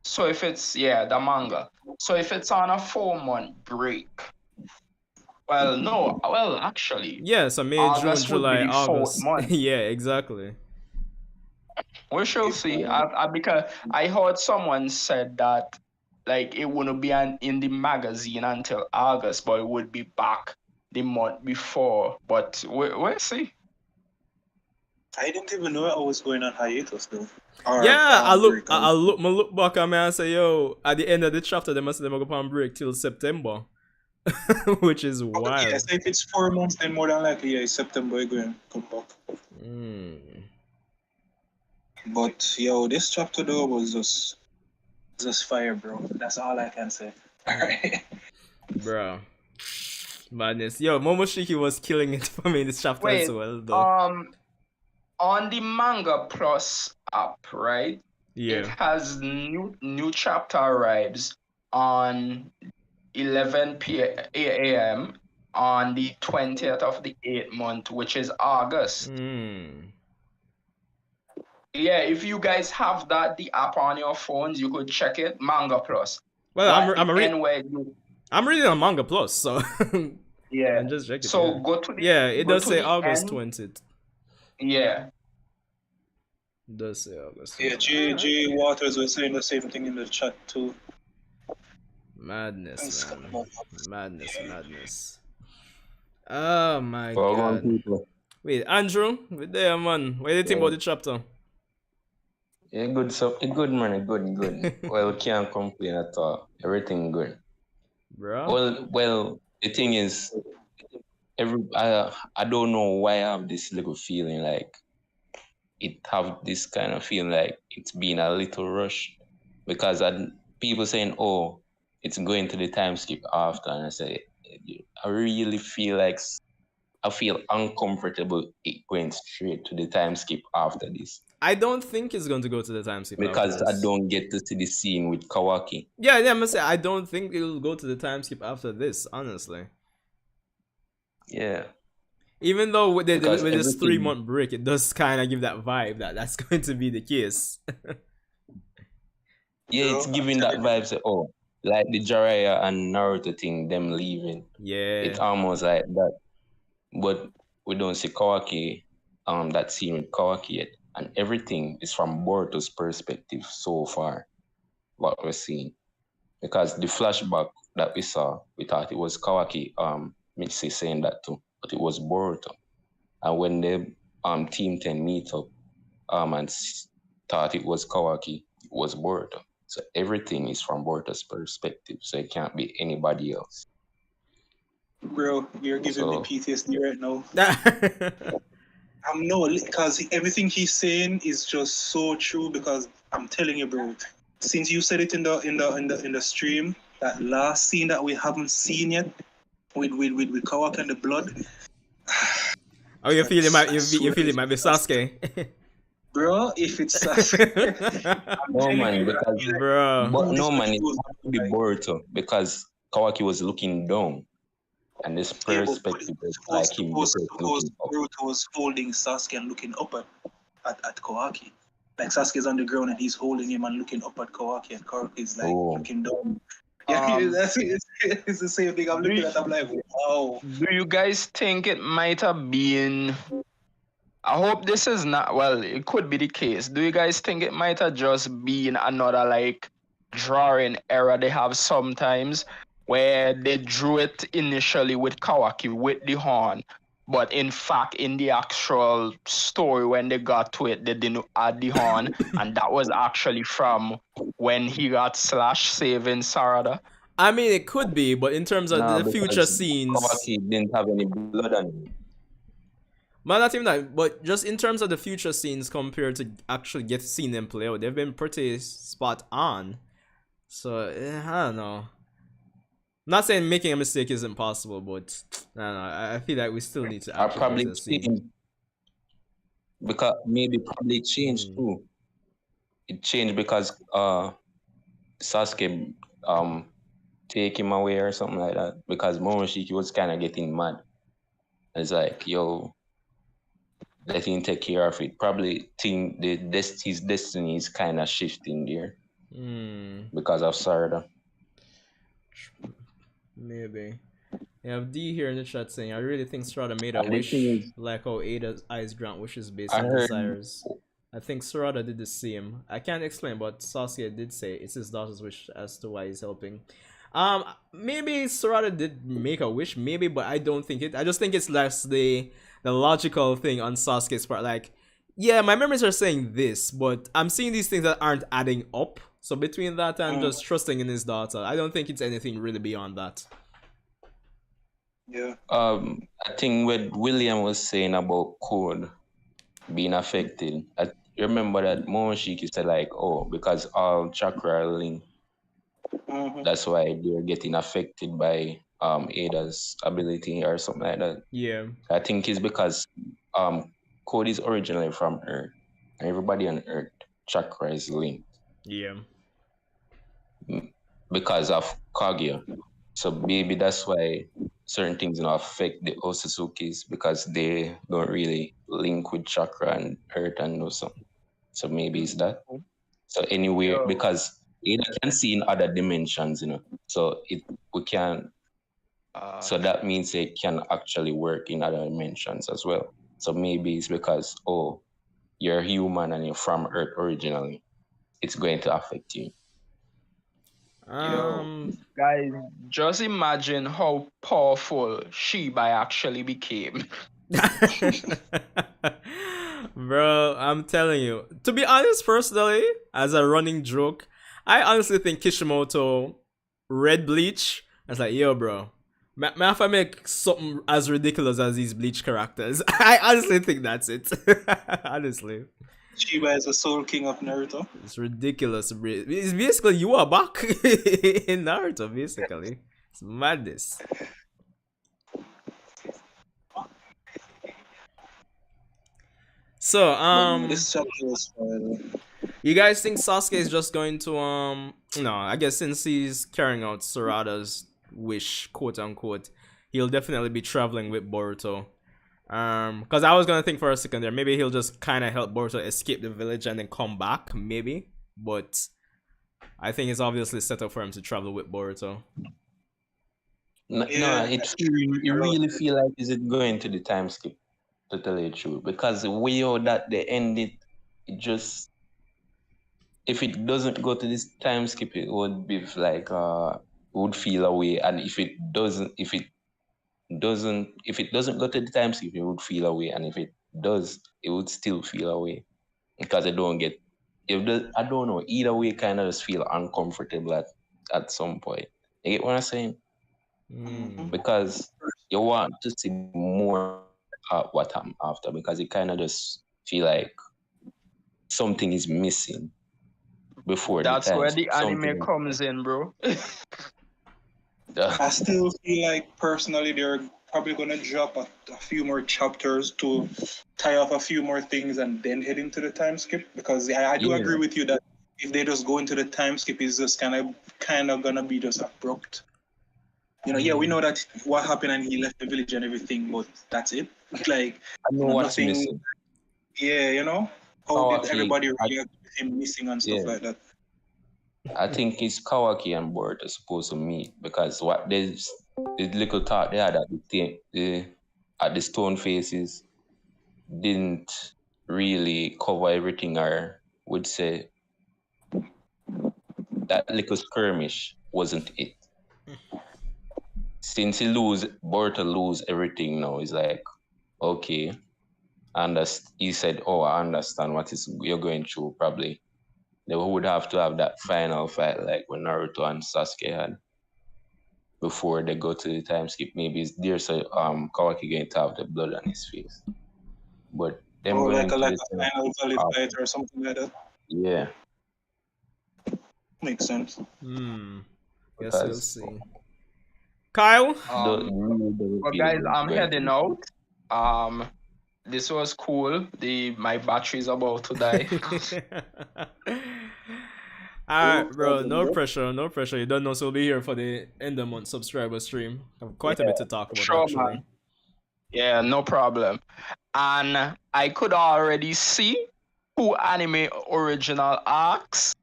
so if it's the manga. So if it's on a 4-month break, well, no, well actually, yeah. So May, August June, would be July, the 4th August. month. Yeah, exactly. We shall see. Because I heard someone said that like it wouldn't be in the magazine until August, but it would be back the month before. But we'll see. I didn't even know I was going on hiatus though. Yeah, I look back at me and say, yo, at the end of the chapter, they must never go on break till September, which is wild. Yeah, so if it's 4 months, then more than likely, it's September you're going to come back. But yo, this chapter though was just fire, bro. That's all I can say. Alright. Bro. Madness. Yo, Momoshiki was killing it for me in this chapter as well, though. On the Manga Plus app, right? Yeah. It has new chapter arrives on 11 a.m. on the 20th of the 8th month, which is August. Yeah, if you guys have the app on your phones, you could check it, Manga Plus. Well, I'm reading on Manga Plus, so yeah. And just check it. So go to it does say August 20th. Yeah. It does say August. Yeah, G Waters was saying the same thing in the chat too. Madness, man. Madness. Oh my god. Wait, Andrew, with there, man. What do you think about the chapter? Yeah, good. So, good, man. Good. Well, can't complain at all. Everything good. Bro. Well. The thing is, I don't know why I have this little feeling like this kind of feeling like it's been a little rush, because people saying, oh, it's going to the time skip after, and I say, I really feel like I feel uncomfortable going straight to the time skip after this. I don't think it's going to go to the time skip because I don't get to see the scene with Kawaki. Yeah, I'm gonna say I don't think it'll go to the time skip after this, honestly. Yeah. Even though with this 3-month break, it does kind of give that vibe that that's going to be the case. Yeah, it's giving that vibe. Say, oh, like the Jiraiya and Naruto thing, them leaving. Yeah. It's almost like that. But we don't see Kawaki, that scene with Kawaki yet. And everything is from Boruto's perspective so far, what we're seeing. Because the flashback that we saw, we thought it was Kawaki, Mitsuki saying that too, but it was Boruto. And when the Team 10 meet up and thought it was Kawaki, it was Boruto. So everything is from Boruto's perspective, so it can't be anybody else. Bro, you're giving me PTSD right now. I'm no, because everything he's saying is just so true. Because I'm telling you, bro, since you said it in the stream, that last scene that we haven't seen yet with Kawaki and the blood. Oh, you feel it might be Sasuke. Bro, if it's Sasuke. No man, because bro. No man, it has to be Boruto because Kawaki was looking down. And this perspective is like him. Boruto was holding Sasuke and looking up at Kawaki. Like Sasuke's on the ground and he's holding him and looking up at Kawaki, and Kawaki is like looking down. Yeah, it's the same thing. I'm looking at. I'm like, wow. Do you guys think it might have been? I hope this is not. Well, it could be the case. Do you guys think it might have just been another like drawing error they have sometimes, where they drew it initially with Kawaki with the horn, but in fact, in the actual story, when they got to it, they didn't add the horn, and that was actually from when he got Slash saving Sarada? I mean, it could be, but in terms of the future scenes, Kawaki didn't have any blood on him. Well, not even that, but just in terms of the future scenes compared to actually seeing them play out, they've been pretty spot on. So I don't know. Not saying making a mistake isn't possible, but I don't know. I feel like we still need to. I probably changed because maybe probably changed too. It changed because Sasuke take him away or something like that. Because Momoshiki was kind of getting mad. It's like, yo, let him take care of it. Probably think his destiny is kind of shifting there because of Sarada. Maybe. You have D here in the chat saying, I really think Sarada made a wish like how Eida's eyes grant wishes based on desires. I think Sarada did the same. I can't explain, but Sasuke did say it's his daughter's wish as to why he's helping. Maybe Sarada did make a wish, maybe, but I don't think it. I just think it's less the logical thing on Sasuke's part. Like, yeah, my memories are saying this, but I'm seeing these things that aren't adding up. So between that and just trusting in his daughter, I don't think it's anything really beyond that. Yeah. I think what William was saying about code being affected, I remember that Momoshiki said like, oh, because all chakra are linked, that's why they're getting affected by Eida's ability or something like that. Yeah. I think it's because code is originally from Earth, and everybody on Earth chakra is linked. Yeah. Because of Kaguya. So maybe that's why certain things affect the Otsutsukis, because they don't really link with chakra and earth and know something. So maybe it's that. So anyway, because Eida can see in other dimensions, so we can. So that means it can actually work in other dimensions as well. So maybe it's because you're human and you're from Earth originally, it's going to affect you. Guys, just imagine how powerful Shiba actually became. Bro, I'm telling you. To be honest, personally, as a running joke, I honestly think Kishimoto red Bleach. I was like, yo, bro, if I make something as ridiculous as these Bleach characters, I honestly think that's it. Honestly. Shiba is the Soul King of Naruto. It's ridiculous. It's basically you are back in Naruto, basically. It's madness. So, this chapter was fun. You guys think Sasuke is just going to no, I guess since he's carrying out Sarada's wish, quote unquote, he'll definitely be traveling with Boruto. Because I was gonna think for a second there, maybe he'll just kind of help Boruto escape the village and then come back, maybe. But I think it's obviously set up for him to travel with Boruto. No, Yeah. you really feel like is it going to the time skip, to tell you the truth, because the way how that they end it, it just, if it doesn't go to this time skip, it would be like would feel away, and if it doesn't go to the time skip, it would feel away, and if it does, it would still feel away, because I don't get, I don't know, either way kind of just feel uncomfortable at some point. You get what I'm saying? Mm. Because you want to see more what happened after, because you kind of just feel like something is missing before That's the time where skip. the anime Something. comes in, bro. I still feel like personally they're probably gonna drop a few more chapters to tie off a few more things and then head into the time skip, because I do Yeah. agree with you that if they just go into the time skip, it's just kind of gonna be just abrupt. You know, yeah, we know that what happened and he left the village and everything, but that's it. Like, I know what's nothing. missing. Yeah, you know, how Kawaki, did everybody react with him missing and stuff Yeah. like that? I think it's Kawaki and Boruto supposed to meet, because what there's the little thought they had at the stone faces didn't really cover everything, or would say that little skirmish wasn't it. Since Boruto lose everything now, it's like, okay, and he said, oh, I understand what you're going through. Probably they would have to have that final fight like when Naruto and Sasuke had before they go to the time skip. Maybe there's Kawaki going to have the blood on his face, but them Or going like to a the time, final valley fight or something like that. yeah, Makes sense. Guess we'll because see. Kyle? But guys, I'm heading out. This was cool. My battery's about to die. Alright, bro. No pressure. No pressure. You don't know, so we'll be here for the end of month subscriber stream. Have quite a bit to talk about, Sure, actually. man. Yeah, no problem. And I could already see 2 anime original arcs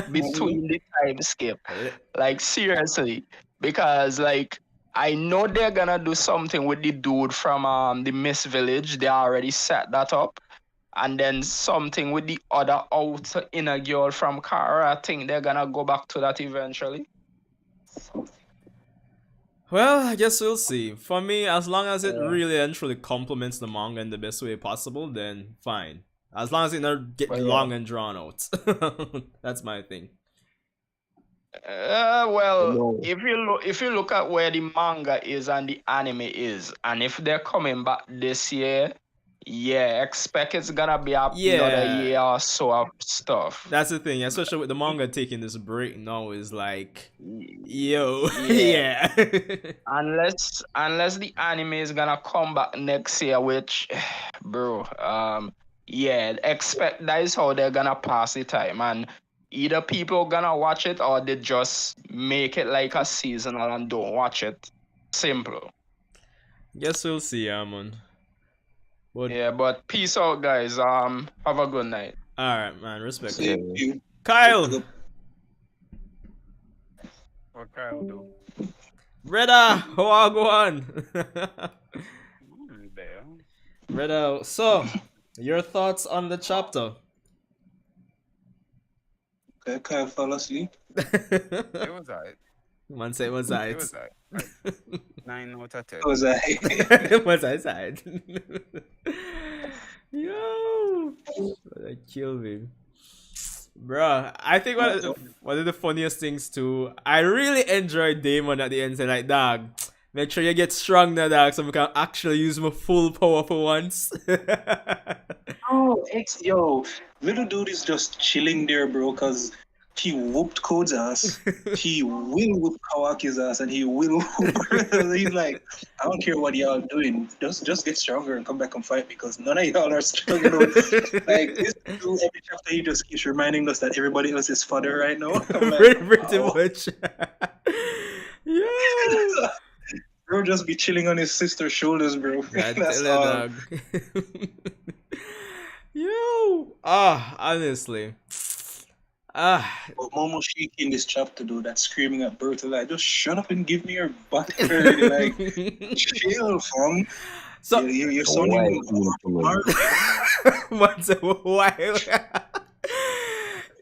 between the time skip. Like, seriously. Because, like, I know they're gonna do something with the dude from the Mist Village. They already set that up. And then something with the other outer inner girl from Kara. I think they're gonna go back to that eventually. Well, I guess we'll see. For me, as long as it really and truly complements the manga in the best way possible, then fine. As long as it not get long and drawn out. That's my thing. Well, if you look at where the manga is and the anime is, and if they're coming back this year, yeah, expect it's gonna be another year or so of stuff. That's the thing, especially with the manga taking this break now, is like, yo, yeah. Unless the anime is gonna come back next year, which, bro, yeah, expect that is how they're gonna pass the time, and either people gonna watch it or they just make it like a seasonal and don't watch it. Simple. Guess we'll see, man. But peace out, guys. Have a good night. Alright, man. Respect. You. Kyle! What Kyle do? Reda! How are you going? There. Reda, so, your thoughts on the chapter? Okay, Kyle fell asleep. It was alright. Man say it was alright. It was alright. Like, 9 out of 10. It was It was alright. Yo! That killed me. Bruh, I think one of the funniest things too, I really enjoyed Damon at the end saying like, dog, make sure you get strong now, dog, so we can actually use my full power for once. Oh, yo, little dude is just chilling there, bro, because he whooped Code's ass. He will whoop Kawaki's ass, and he will whoop. He's like, I don't care what y'all doing. Just get stronger and come back and fight, because none of y'all are strong enough. Like, this dude, every chapter, he just keeps reminding us that everybody else is fodder right now. Pretty much. Yeah. Bro, just be chilling on his sister's shoulders, bro. That's all. Dog. Yo. Honestly. Ah. But Momoshiki in this chapter, though, that's screaming at Boruto, like, just shut up and give me your butt already. Like, chill, fam. So You're Why sounding implement? once a while.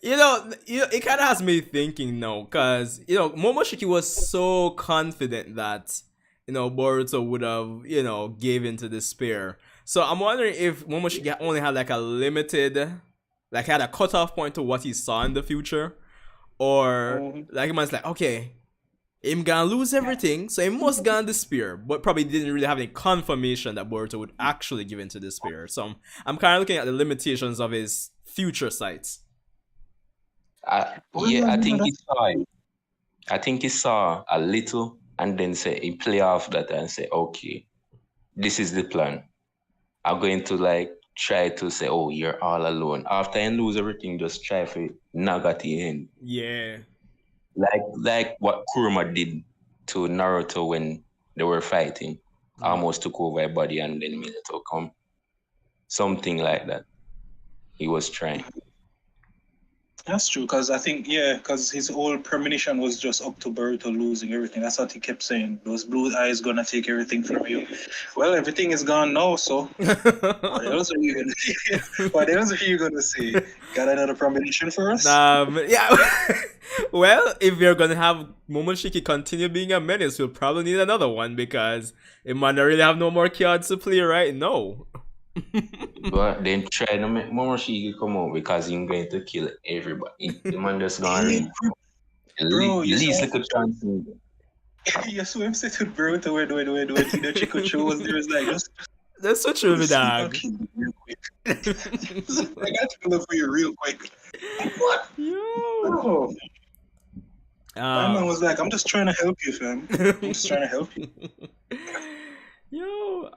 It kind of has me thinking now, because Momoshiki was so confident that Boruto would have gave into despair. So I'm wondering if Momoshiki only had like a limited, like had a cutoff point to what he saw in the future, or like he was like, okay, him gonna lose everything, so he must gonna despair, but probably didn't really have any confirmation that Boruto would actually give into despair. So I'm kind of looking at the limitations of his future sights. Yeah, I think he saw it. I think he saw a little and then say he play off that and say, okay, this is the plan. I'm going to like try to say, oh, you're all alone. After you lose everything, just try for nag at the end. Yeah. Like what Kurama did to Naruto when they were fighting. Almost took over a body and then Minato come. Something like that. He was trying. That's true, because I think, because his whole premonition was just up to Boruto losing everything. That's what he kept saying. Those blue eyes gonna take everything from you. Well, everything is gone now, so what else are you gonna say? What else are you gonna say? Got another premonition for us? Yeah. Well, if you're gonna have Momoshiki continue being a menace, we'll probably need another one, because it might not really have no more cards to play right now. But then try to make Momoshiki come out because he's going to kill everybody. The man just gonna read. Bro, least little chance. You saw him say to Boruto when Chico Cho was there, it's like, That's so true, dog. I got to look for you real quick. What? Yo. My man was like, I'm just trying to help you, fam. I'm just trying to help you. Yo,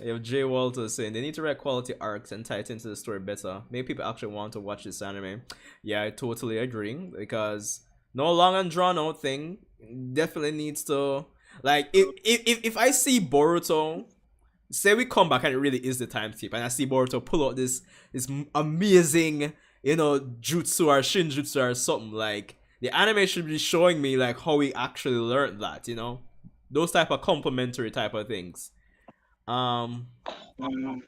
you have Jay Walter saying they need to write quality arcs and tie it into the story better. Maybe people actually want to watch this anime. Yeah, I totally agree, because no long and drawn out thing definitely needs to, like, if I see Boruto, say we come back and it really is the time skip, and I see Boruto pull out this amazing jutsu or shinjutsu or something, like, the anime should be showing me like how he actually learned that, those type of complementary type of things. Yeah, and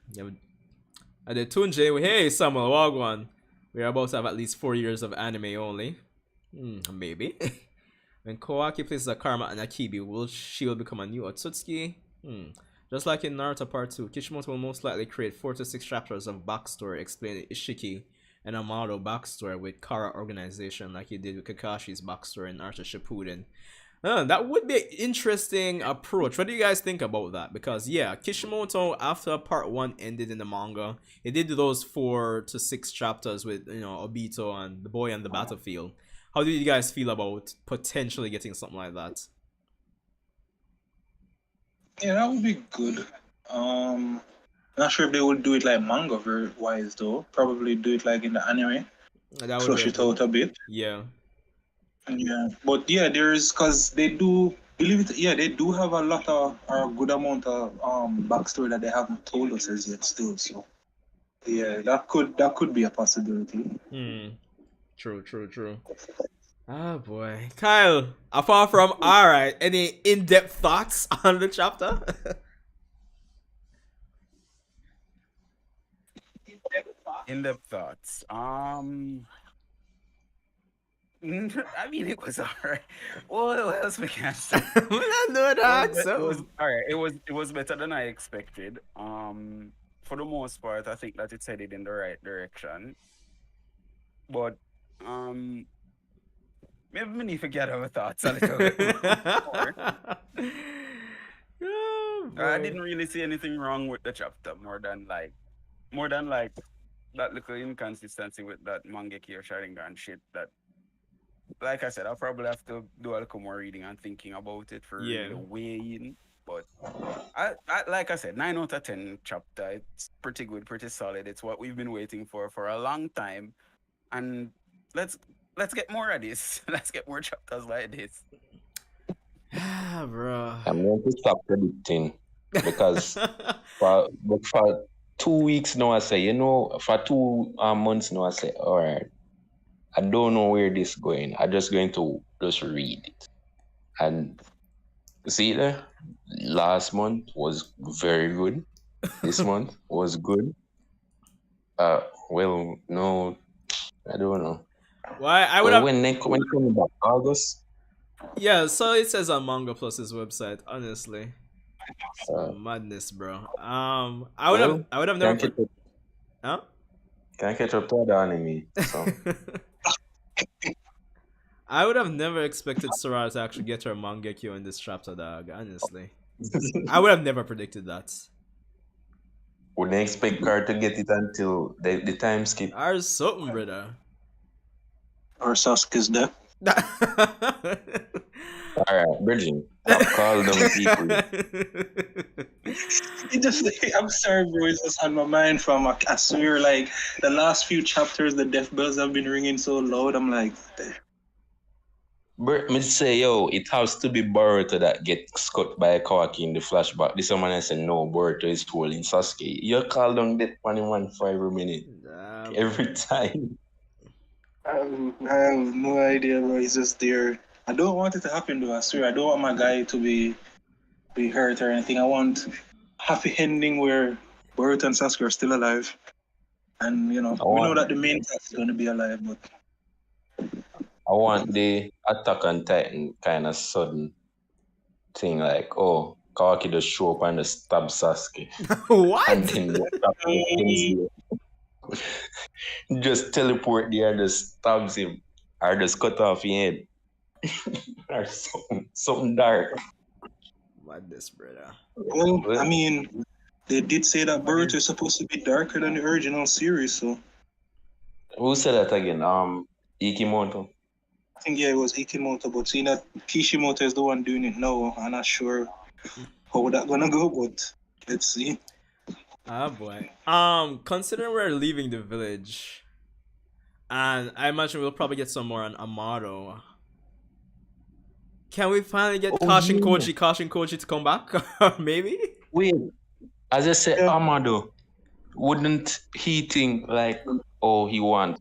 the Tunje, hey Samuel Wagwan, we're about to have at least 4 years of anime only. Maybe. When Kawaki places a Karma and Akibi, will she become a new Otsutsuki? Just like in Naruto Part 2, Kishimoto will most likely create 4 to 6 chapters of backstory explaining Ishiki and Amado backstory with Kara organization, like he did with Kakashi's backstory in Naruto Shippuden. That would be an interesting approach. What do you guys think about that? Because yeah, Kishimoto, after part 1 ended in the manga, he did those 4 to 6 chapters with Obito and the boy on the battlefield. How do you guys feel about potentially getting something like that? Yeah, that would be good. Not sure if they would do it like manga wise though. Probably do it like in the anime. That would flush it out a bit. Yeah. Yeah, but yeah, there's because they do believe it. Yeah, they do have a lot of or a good amount of backstory that they haven't told us as yet still. So yeah, that could be a possibility. True. Oh boy, Kyle. Apart from alright, any in-depth thoughts on the chapter? In-depth thoughts. I mean, it was alright. Well, what else we can say? It was better than I expected. For the most part, I think that it's headed in the right direction. But maybe we need to get our thoughts a little bit more. I didn't really see anything wrong with the chapter, more than like that little inconsistency with that Mangekyo Sharingan shit that, like I said, I'll probably have to do a little more reading and thinking about it for really weighing. But I like I said, 9 out of 10 chapter. It's pretty good, pretty solid. It's what we've been waiting for a long time. And let's get more of this. Let's get more chapters like this. Bro. I'm going to stop predicting because for 2 weeks now I say, for 2 months now I say, all right, I don't know where this is going. I'm just going to just read it. And see there, last month was very good. This month was good. Well, no, I don't know. Why I would Well, have. when coming back, August. Yeah, so it says on Manga Plus's website. Honestly, Uh, some madness, bro. I would have never. Huh? Can't catch up to the anime. So I would have never expected Sarada to actually get her Mangekyo in this chapter, dog. Honestly, I would have never predicted that. wouldn't expect her to get it until the time skip. Or something, brother. Or Sasuke's death. All right, Bridging. Call them people. I'm sorry, bro. It's just on my mind from, I swear, like, the last few chapters, the death bells have been ringing so loud. I'm like, Me say, yo, it has to be Boruto that gets cut by Kawaki in the flashback. This one I said, no, Boruto is holding Sasuke. You call down that 21 for every minute. Every time. I have no idea, bro. He's just there. I don't want it to happen, though. I swear, I don't want my guy to be hurt or anything. I want happy ending where Boruto and Sasuke are still alive, and we know that the main cast is going to be alive. But I want the Attack on Titan kind of sudden thing, like, oh, Kawaki just show up and just stab Sasuke. What? And then just teleport there and just stabs him. Or just cut off his head. Or something dark. Madness, brother. well, I mean, they did say that Boruto is supposed to be darker than the original series, so Who said that again? Ikimoto. I think it was Ikimoto. But seeing that Kishimoto is the one doing it now, I'm not sure how that gonna go. But let's see. Ah, boy. Considering we're leaving the village, and I imagine we'll probably get some more on Amado. Can we finally get Kashin Koji to come back? Maybe? Wait, as I said, Amado, wouldn't he think like, oh, he wants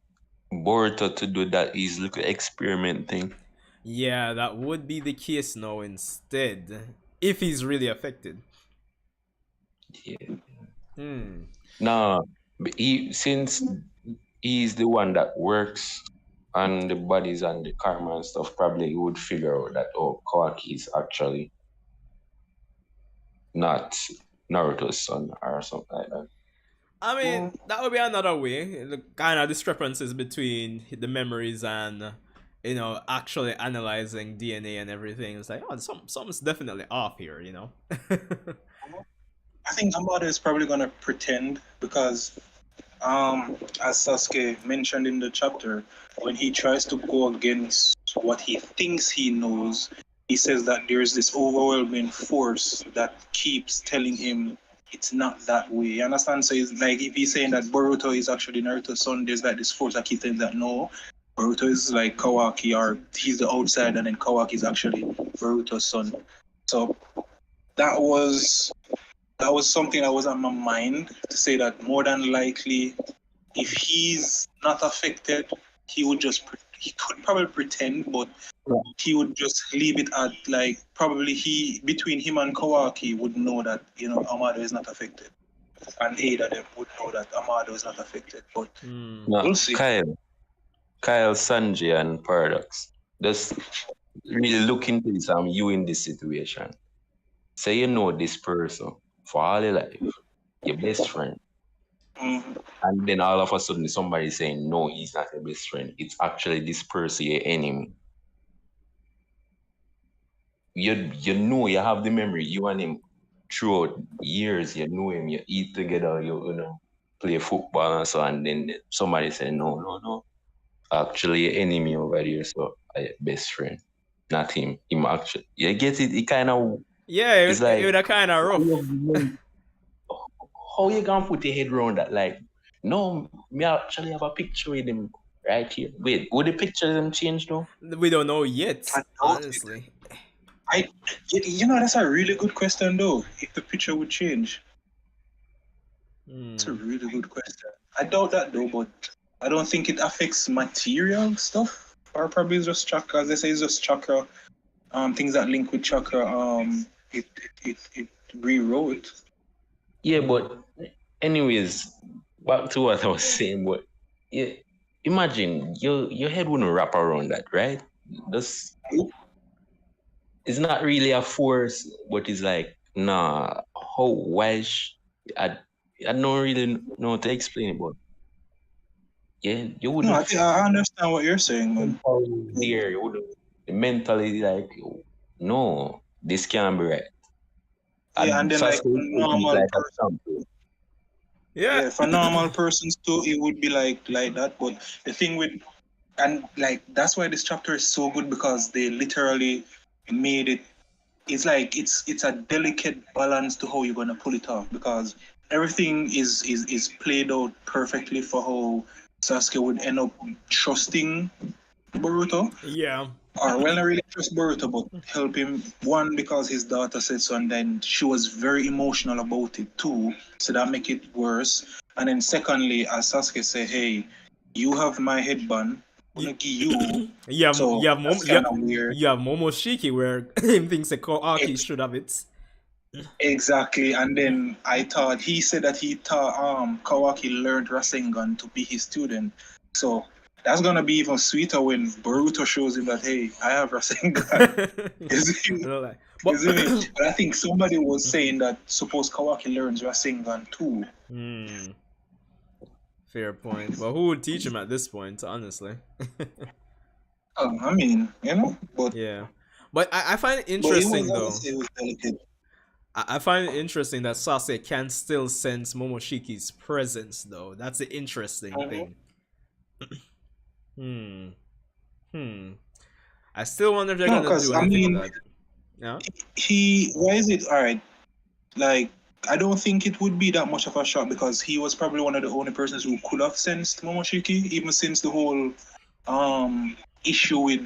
Boruto to do that his little experiment thing? Yeah, that would be the case now instead. If he's really affected. Yeah. Hmm. No, since he's the one that works on the bodies and the karma and stuff, probably he would figure out that, oh, Kawaki is actually not Naruto's son or something like that. I mean, that would be another way. The kind of discrepancies between the memories and, actually analyzing DNA and everything. It's like, oh, something's definitely off here, I think Amado is probably gonna pretend because, as Sasuke mentioned in the chapter, when he tries to go against what he thinks he knows, he says that there's this overwhelming force that keeps telling him it's not that way. You understand? So it's like if he's saying that Boruto is actually Naruto's son, there's like this force that keeps telling that no, Boruto is like Kawaki, or he's the outside, and then Kawaki is actually Boruto's son. So that was something that was on my mind, to say that more than likely, if he's not affected, he could probably pretend, but he would just leave it at, like, probably between him and Kawaki would know that, Amado is not affected. And Eida them would know that Amado is not affected. But we'll see. Kyle, Sanji, and Paradox. Just really look into this, you in this situation. Say you know this person for all your life, your best friend. And then all of a sudden somebody saying, no, he's not your best friend. It's actually this person, your enemy. You know, you have the memory. You and him throughout years, you know him, you eat together, you play football and so on. And then somebody say, no. Actually, your enemy over there, so your best friend. Not him. Him actually. You get it? It kind of... Yeah, it was kind of rough. How you gonna put your head around that? Like, no, me actually have a picture with him right here. Wait, would the picture of him change though? We don't know yet, honestly. That's a really good question though. If the picture would change, it's a really good question. I doubt that though, but I don't think it affects material stuff, or probably it's just chakra. As they say, it's just chakra. Things that link with chakra. It rewrote. Yeah, but anyways, back to what I was saying. But yeah, imagine your head wouldn't wrap around that, right? This it's not really a force, but it's like, nah. How? Why? I don't really know how to explain it, but yeah, you No, I wouldn't think I understand what you're saying, man. there. You wouldn't mentally like, no, this can't be right. Yeah, and then like Sasuke would think he's normal like a person. champion. Yeah, Yeah. for normal persons too, it would be like that. But the thing with and like that's why this chapter is so good because they literally made it. It's like it's a delicate balance to how you're gonna pull it off because everything is played out perfectly for how Sasuke would end up trusting Boruto. Yeah. Or well, not really trust Boruto, but help him. One, because his daughter said so, and then she was very emotional about it too, so that make it worse. And then secondly, as Sasuke say, hey, you have my headband, I'm gonna give you. You have, So that's kind of weird. you have Momoshiki where him thinks that Kawaki should have it. Exactly, and then I thought he said that he thought Kawaki learned Rasengan to be his student. So that's gonna be even sweeter when Boruto shows him that hey, I have Rasengan. Isn't it? But I think somebody was saying that suppose Kawaki learns Rasengan too. Fair point. But who would teach him at this point, honestly? I mean, you know, but yeah. But I find it interesting though. It was delicate. I find it interesting that Sasuke can still sense Momoshiki's presence though. That's the interesting thing. I still wonder if they're gonna do anything with that. Yeah. Why is it alright? Like I don't think it would be that much of a shock because he was probably one of the only persons who could have sensed Momoshiki, even since the whole issue with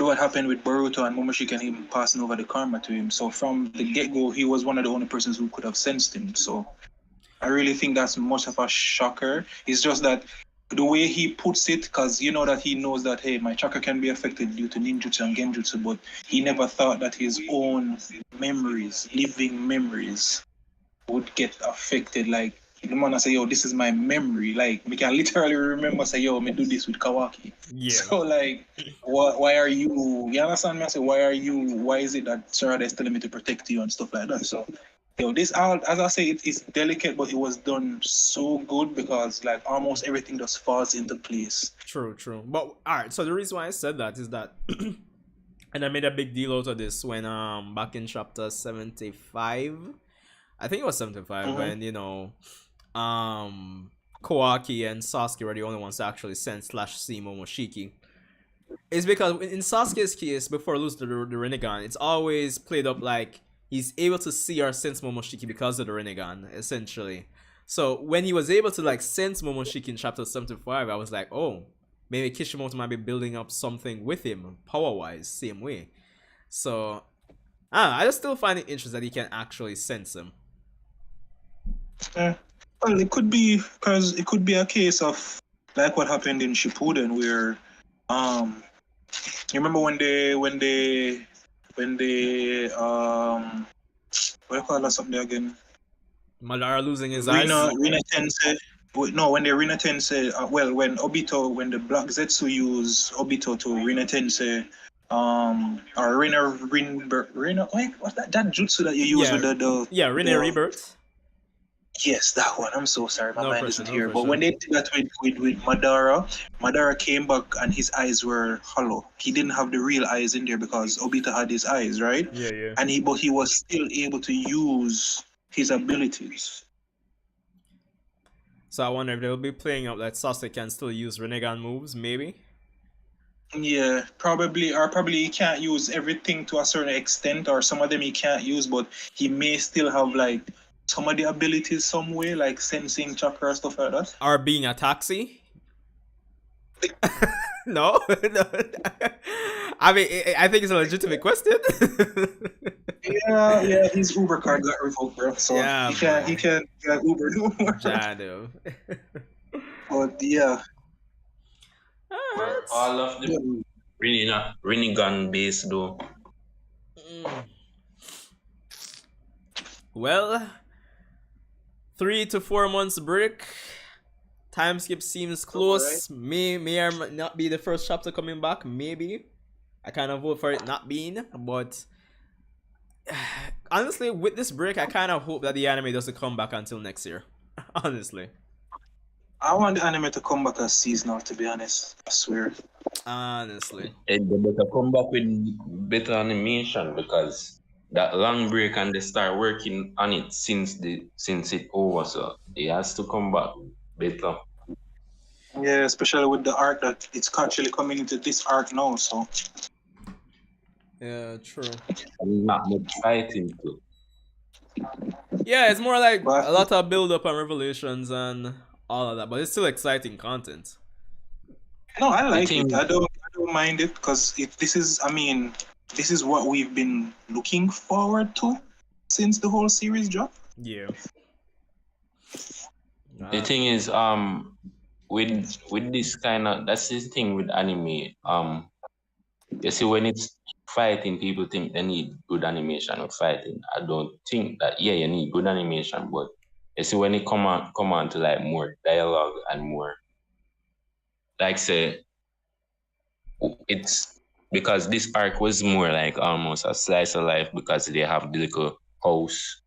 what happened with Boruto and Momoshiki and him passing over the karma to him. So from the get-go, he was one of the only persons who could have sensed him. So I really think that's much of a shocker. It's just that the way he puts it, because you know that he knows that, hey, my chakra can be affected due to ninjutsu and genjutsu, but he never thought that his own memories, living memories, would get affected. Like, the man I say, yo, this is my memory. Like, me can literally remember, say, yo, me do this with Kawaki. Yeah. So, like, why are you understand me? I say, why is it that Sarada is telling me to protect you and stuff like that? So, yo, this, as I say, it's delicate, but it was done so good because, like, almost everything just falls into place. True. But, alright, so the reason why I said that is that, and I made a big deal out of this when, back in chapter 75, I think it was 75, when, you know, Kawaki and Sasuke were the only ones to actually sense / see Momoshiki. It's because in Sasuke's case, before losing the Rinnegan, it's always played up like he's able to see or sense Momoshiki because of the Rinnegan, essentially. So when he was able to like sense Momoshiki in chapter 75, I was like, oh, maybe Kishimoto might be building up something with him, power-wise, same way. So, I just still find it interesting that he can actually sense him. Well, it could be because it could be a case of like what happened in Shippuden, where you remember when they what do you call that something again? Madara losing his eyes. Rina Tensei. No, when Rina Tensei. When the Black Zetsu use Obito to Rina Tensei. Or Rina. Wait, what's that jutsu that you use with the Rina Rebirth. Yes, that one. I'm so sorry, my mind isn't here. But when they did that with Madara came back and his eyes were hollow. He didn't have the real eyes in there because Obito had his eyes, right? Yeah. And he was still able to use his abilities. So I wonder if they'll be playing up that Sasuke can still use Rinnegan moves, maybe? Yeah, probably he can't use everything to a certain extent, or some of them he can't use, but he may still have like some of the abilities some way, like sensing chakra or stuff like that. Or being a taxi? No? I mean, I think it's a legitimate question. yeah, his Uber card got revoked, bro. So he can't get Uber no more. But yeah, But all of them really not Rinnegan based though. Mm. Well, 3 to 4 months break. Time skip seems alright. close. May or may not be the first chapter coming back. Maybe I kind of vote for it not being, but honestly, with this break, I kind of hope that the anime doesn't come back until next year. Honestly, I want the anime to come back as seasonal, to be honest. I swear. honestly, And they better come back with better animation because that long break and they start working on it since it over, so it has to come back better. Yeah, especially with the arc that it's actually coming into this arc now. So yeah, true. And not much fighting too. Yeah, it's more like but a lot of build up and revelations and all of that, but it's still exciting content. no, I like thing- it. I don't mind it because this is, I mean, this is what we've been looking forward to since the whole series dropped. Yeah. The thing is, with this kind of that's the thing with anime. You see, when it's fighting, people think they need good animation with fighting. I don't think that. Yeah, you need good animation, but you see, when it come on to like more dialogue and more, like say, it's because this arc was more like almost a slice of life because they have the little house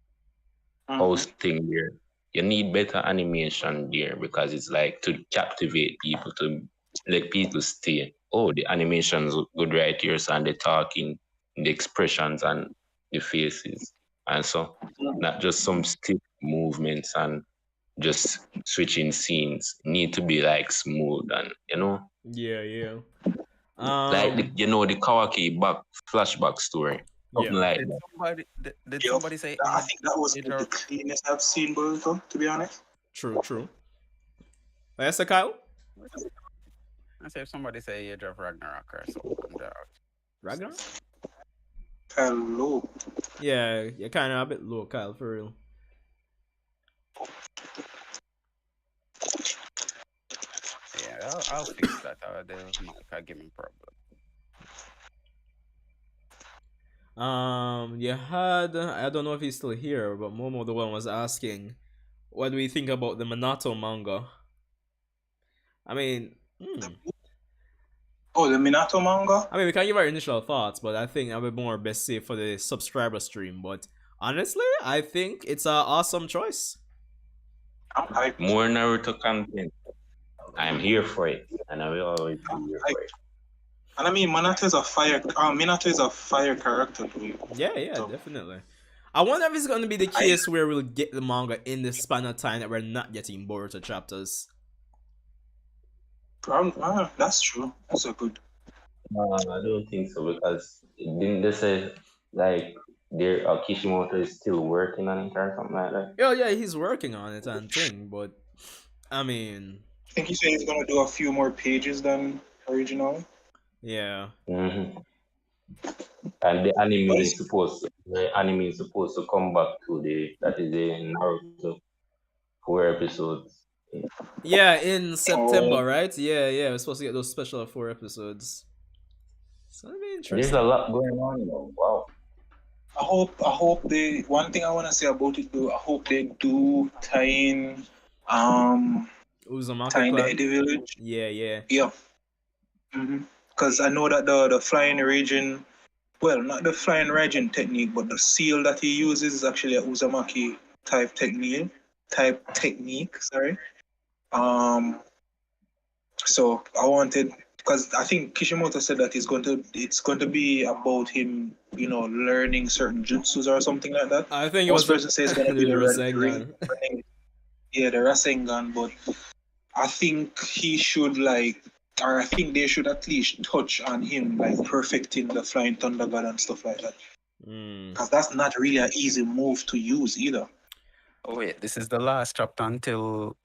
thing there. You need better animation there because it's like to captivate people, to let people stay. Oh, the animations look good right here, so and the talking, the expressions and the faces. And so not just some stiff movements and just switching scenes. Need to be like smooth and Yeah. like the Kawaki flashback story. Something Yeah. like Did that. somebody say I think that was Eida? the cleanest I've seen Boruto, to be honest. True. Yes, Kyle? I say if somebody say Age of Ragnarok or something. Ragnar? Hello. Yeah, you're kind of a bit low, Kyle, for real. Yeah, I'll fix that. They'll not give me problem. You had I don't know if he's still here, but Momo the one was asking, what do we think about the Minato manga? I mean, Oh, the Minato manga? we can give our initial thoughts, but I think I would more best safe for the subscriber stream. But honestly, I think it's an awesome choice. I'm hyped. More Naruto content. I'm here for it, and I will always be here for it. And I mean, Minato is a fire character, dude. Yeah, So- definitely. I wonder if it's going to be the case where we'll get the manga in the span of time that we're not getting Boruto chapters. That's true. That's a good. I don't think so because didn't they say like Kishimoto is still working on it or something like that? Yeah, he's working on it and thing, but I mean, I think he said he's gonna do a few more pages than original. yeah. Mm-hmm. And the anime is supposed to come back to that is the Naruto 4 episodes. Yeah, in September, right? Yeah. We're supposed to get those special 4 episodes. So that'd be There's interesting. a lot going on though. Wow. I hope they. One thing I wanna say about it though, I hope they do tie in, Uzumaki tie in the clan. Eddie village. Yeah. Yeah. Because I know that the flying region, well, not the flying region technique, but the seal that he uses is actually a Uzumaki type technique. Sorry. So I wanted, because I think Kishimoto said that it's going to be about him, learning certain jutsus or something like that. I think it Most was person say it's going to be the Rasengan. the Rasengan, but I think he should or I think they should at least touch on him like perfecting the flying thunder god and stuff like that, because that's not really an easy move to use either. Oh wait, this is the last chapter until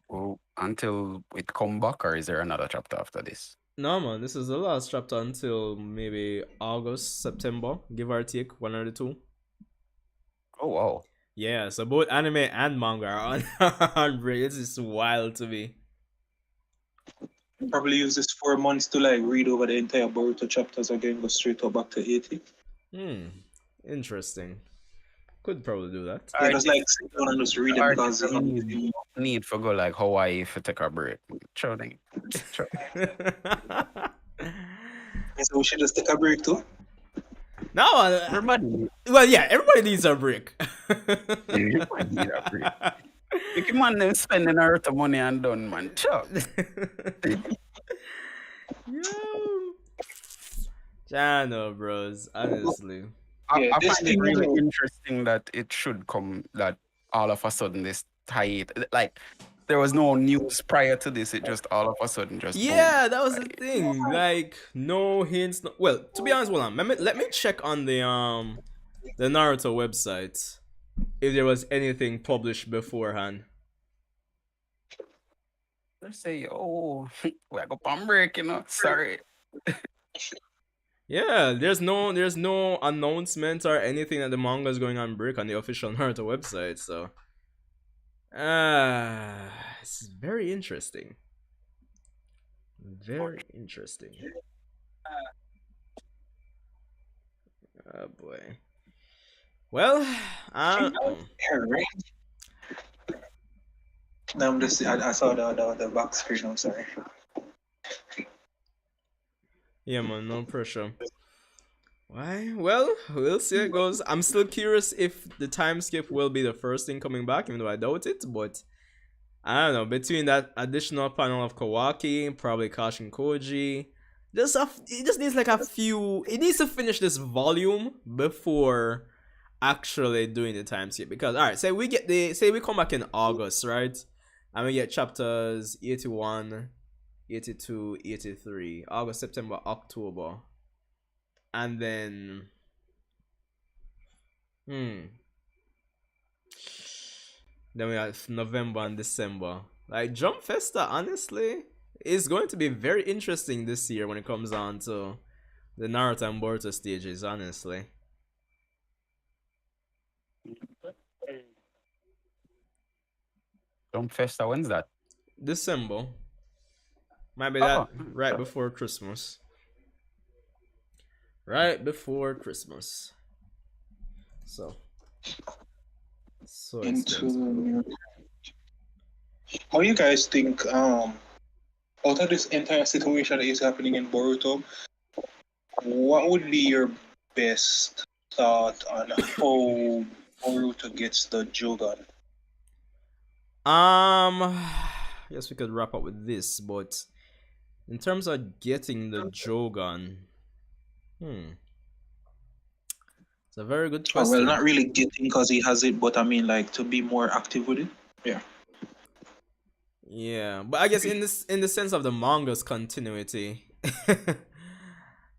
it come back, or is there another chapter after this? No man, this is the last chapter until maybe August, September, give or take, one or the two. Oh wow. Yeah, so both anime and manga are on break. It's just wild to me. Probably use this 4 months to like read over the entire Boruto chapters again, go straight up back to 80. Interesting. Could probably do that. Yeah, just like sit down and just read them because need for go like Hawaii if you take a break. Chilling. so we should just take a break too. No, Everybody, well, yeah, everybody needs a break. everybody need a break. You can man them spending a lot of money and done, man. Sure. Yo. I know, bros. Honestly. Yeah, I this find it thing really about- interesting that it should come that all of a sudden this tight, like there was no news prior to this. It just all of a sudden just Yeah, that was the thing. Like, no hints. No... Well, to be honest, hold on. Let me check on the Naruto website if there was anything published beforehand. They say, oh, we go on break, you know. Sorry. Yeah, there's no announcement or anything that the manga is going on break on the official Naruto website. So, it's very interesting. Very interesting. Oh boy. Well, Yeah, right. No, I'm just I saw the back screen, I'm sorry. yeah, man, no pressure. Why? Well, we'll see how it goes. I'm still curious if the time skip will be the first thing coming back, even though I doubt it. But I don't know. Between that additional panel of Kawaki, probably Kashin Koji, it just needs like a few. It needs to finish this volume before actually doing the time skip. Because all right, say we come back in August, right? And we get chapters 81, 82, 83, August, September, October. And then then we have November and December. Like Jump Festa, honestly, is going to be very interesting this year when it comes on to the Naruto and Boruto stages, honestly. Jump Festa, when's that? December. Might be that right before Christmas. Right before Christmas. So Into how you guys think out of this entire situation that is happening in Boruto, what would be your best thought on how Boruto gets the Jogan? Yes, we could wrap up with this, but in terms of getting the Jogan, it's a very good question. Well, not really getting because he has it, but I mean like to be more active with it. Yeah. Yeah, but I guess in the sense of the manga's continuity,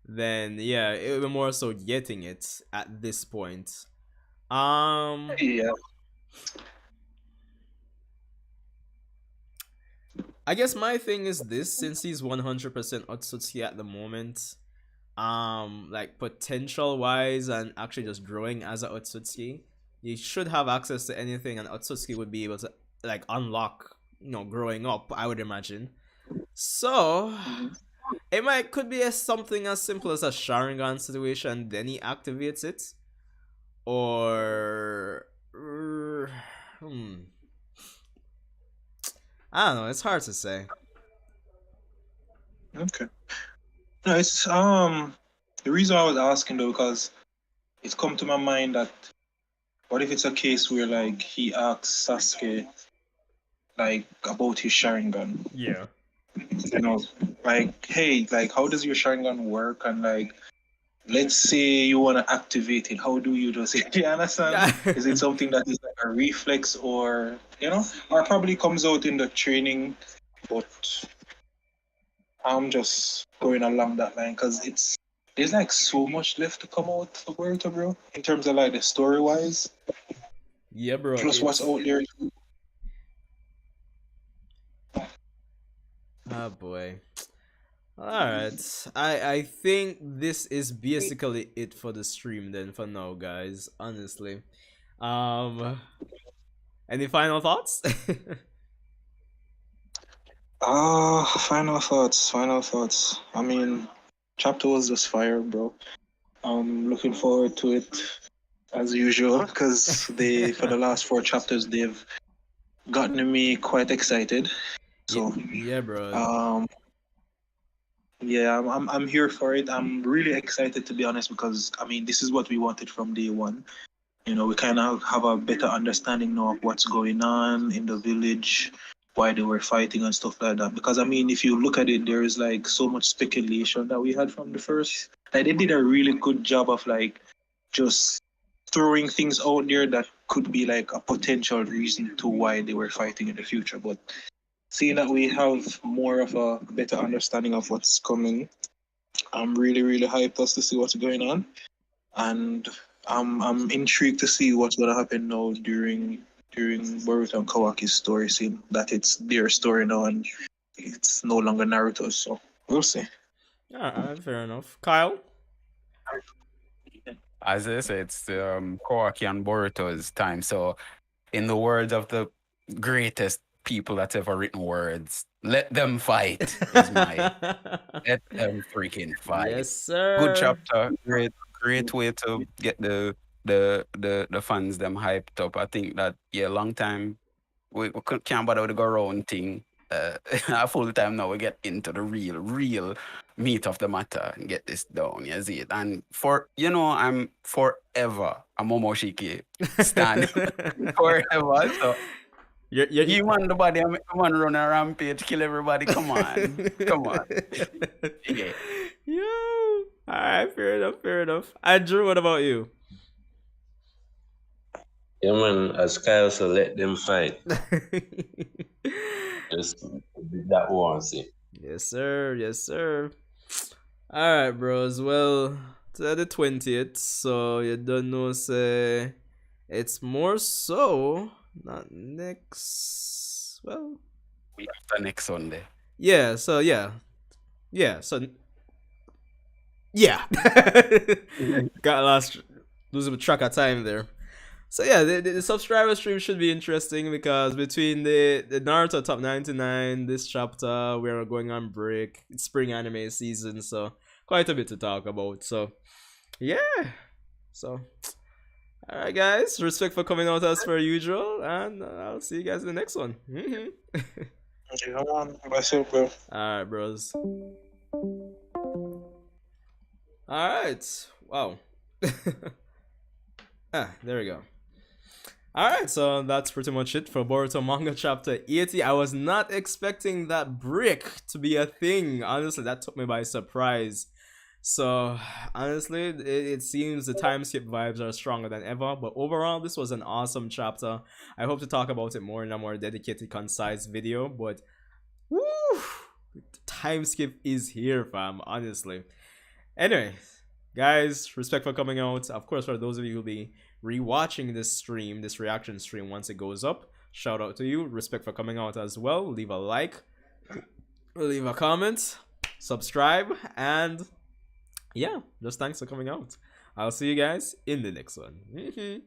then yeah, it would be more so getting it at this point. Yeah. I guess my thing is this: since he's 100% Otsutsuki at the moment, like potential wise and actually just growing as a Otsutsuki, he should have access to anything, and Otsutsuki would be able to like unlock, growing up, I would imagine. So it could be something as simple as a Sharingan situation, then he activates it, or I don't know. It's hard to say. Okay. No, it's the reason I was asking though, because it's come to my mind that what if it's a case where like he asks Sasuke like about his Sharingan, Yeah. Like, hey, like how does your Sharingan work, and like let's say you want to activate it, how do you just do you understand? Is it something that is like a reflex, or or probably comes out in the training? But I'm just going along that line because there's like so much left to come out for Boruto, bro, in terms of like the story wise. Yeah, bro. Plus what's out there. Oh boy. Alright. I think this is basically it for the stream then for now, guys. Honestly. Any final thoughts? Final thoughts. Final thoughts. I mean, chapter was just fire, bro. I'm looking forward to it as usual because they for the last 4 chapters they've gotten me quite excited. So Yeah, bro. yeah, I'm here for it. I'm really excited to be honest because I mean this is what we wanted from day one. You know, we kind of have a better understanding now of what's going on in the village, why they were fighting and stuff like that. Because I mean, if you look at it, there is like so much speculation that we had from the first. Like they did a really good job of like just throwing things out there that could be like a potential reason to why they were fighting in the future. But seeing that we have more of a better understanding of what's coming, I'm really, really hyped us to see what's going on. And I'm intrigued to see what's gonna happen now during Boruto and Kawaki's story, seeing that it's their story now and it's no longer Naruto's. So we'll see. Alright, fair enough. Kyle? As I say, it's Kawaki and Boruto's time. So, in the words of the greatest people that's ever written words, let them fight. Is my let them freaking fight. Yes, sir. Good chapter. Great way to get the fans them hyped up. I think that long time we can't bother with the go around thing. A full time now we get into the real meat of the matter and get this down. You see it, and I'm forever a Momoshiki stand forever. So you want the body, I'm run a rampage, kill everybody. Come on, come on. Yeah. Yo. Alright, fair enough. Andrew, what about you? Yeah, man, as Kyle said, let them fight. Just that once. Yes, sir. Yes, sir. Alright, bros. Well, to the 20th, so you don't know, say, it's more so, not next, well, We have the next Sunday. yeah, so, yeah. Yeah, so, yeah. Got lost, losing track of time there. So yeah, the subscriber stream should be interesting because between the Naruto top 99, this chapter, we're going on break. It's spring anime season, so quite a bit to talk about. So yeah. So alright guys, respect for coming out as per usual, and I'll see you guys in the next one. Yeah, man. That's it, bro. Alright, bros. Alright. Wow. There we go. Alright, so that's pretty much it for Boruto Manga Chapter 80. I was not expecting that brick to be a thing. Honestly, that took me by surprise. So, honestly, it seems the time skip vibes are stronger than ever. But overall, this was an awesome chapter. I hope to talk about it more in a more dedicated, concise video. But, woo! Time skip is here, fam, honestly. Anyway, guys, respect for coming out. Of course, for those of you who'll be rewatching this stream, this reaction stream once it goes up, shout out to you. Respect for coming out as well. Leave a like, leave a comment, subscribe, and yeah, just thanks for coming out. I'll see you guys in the next one.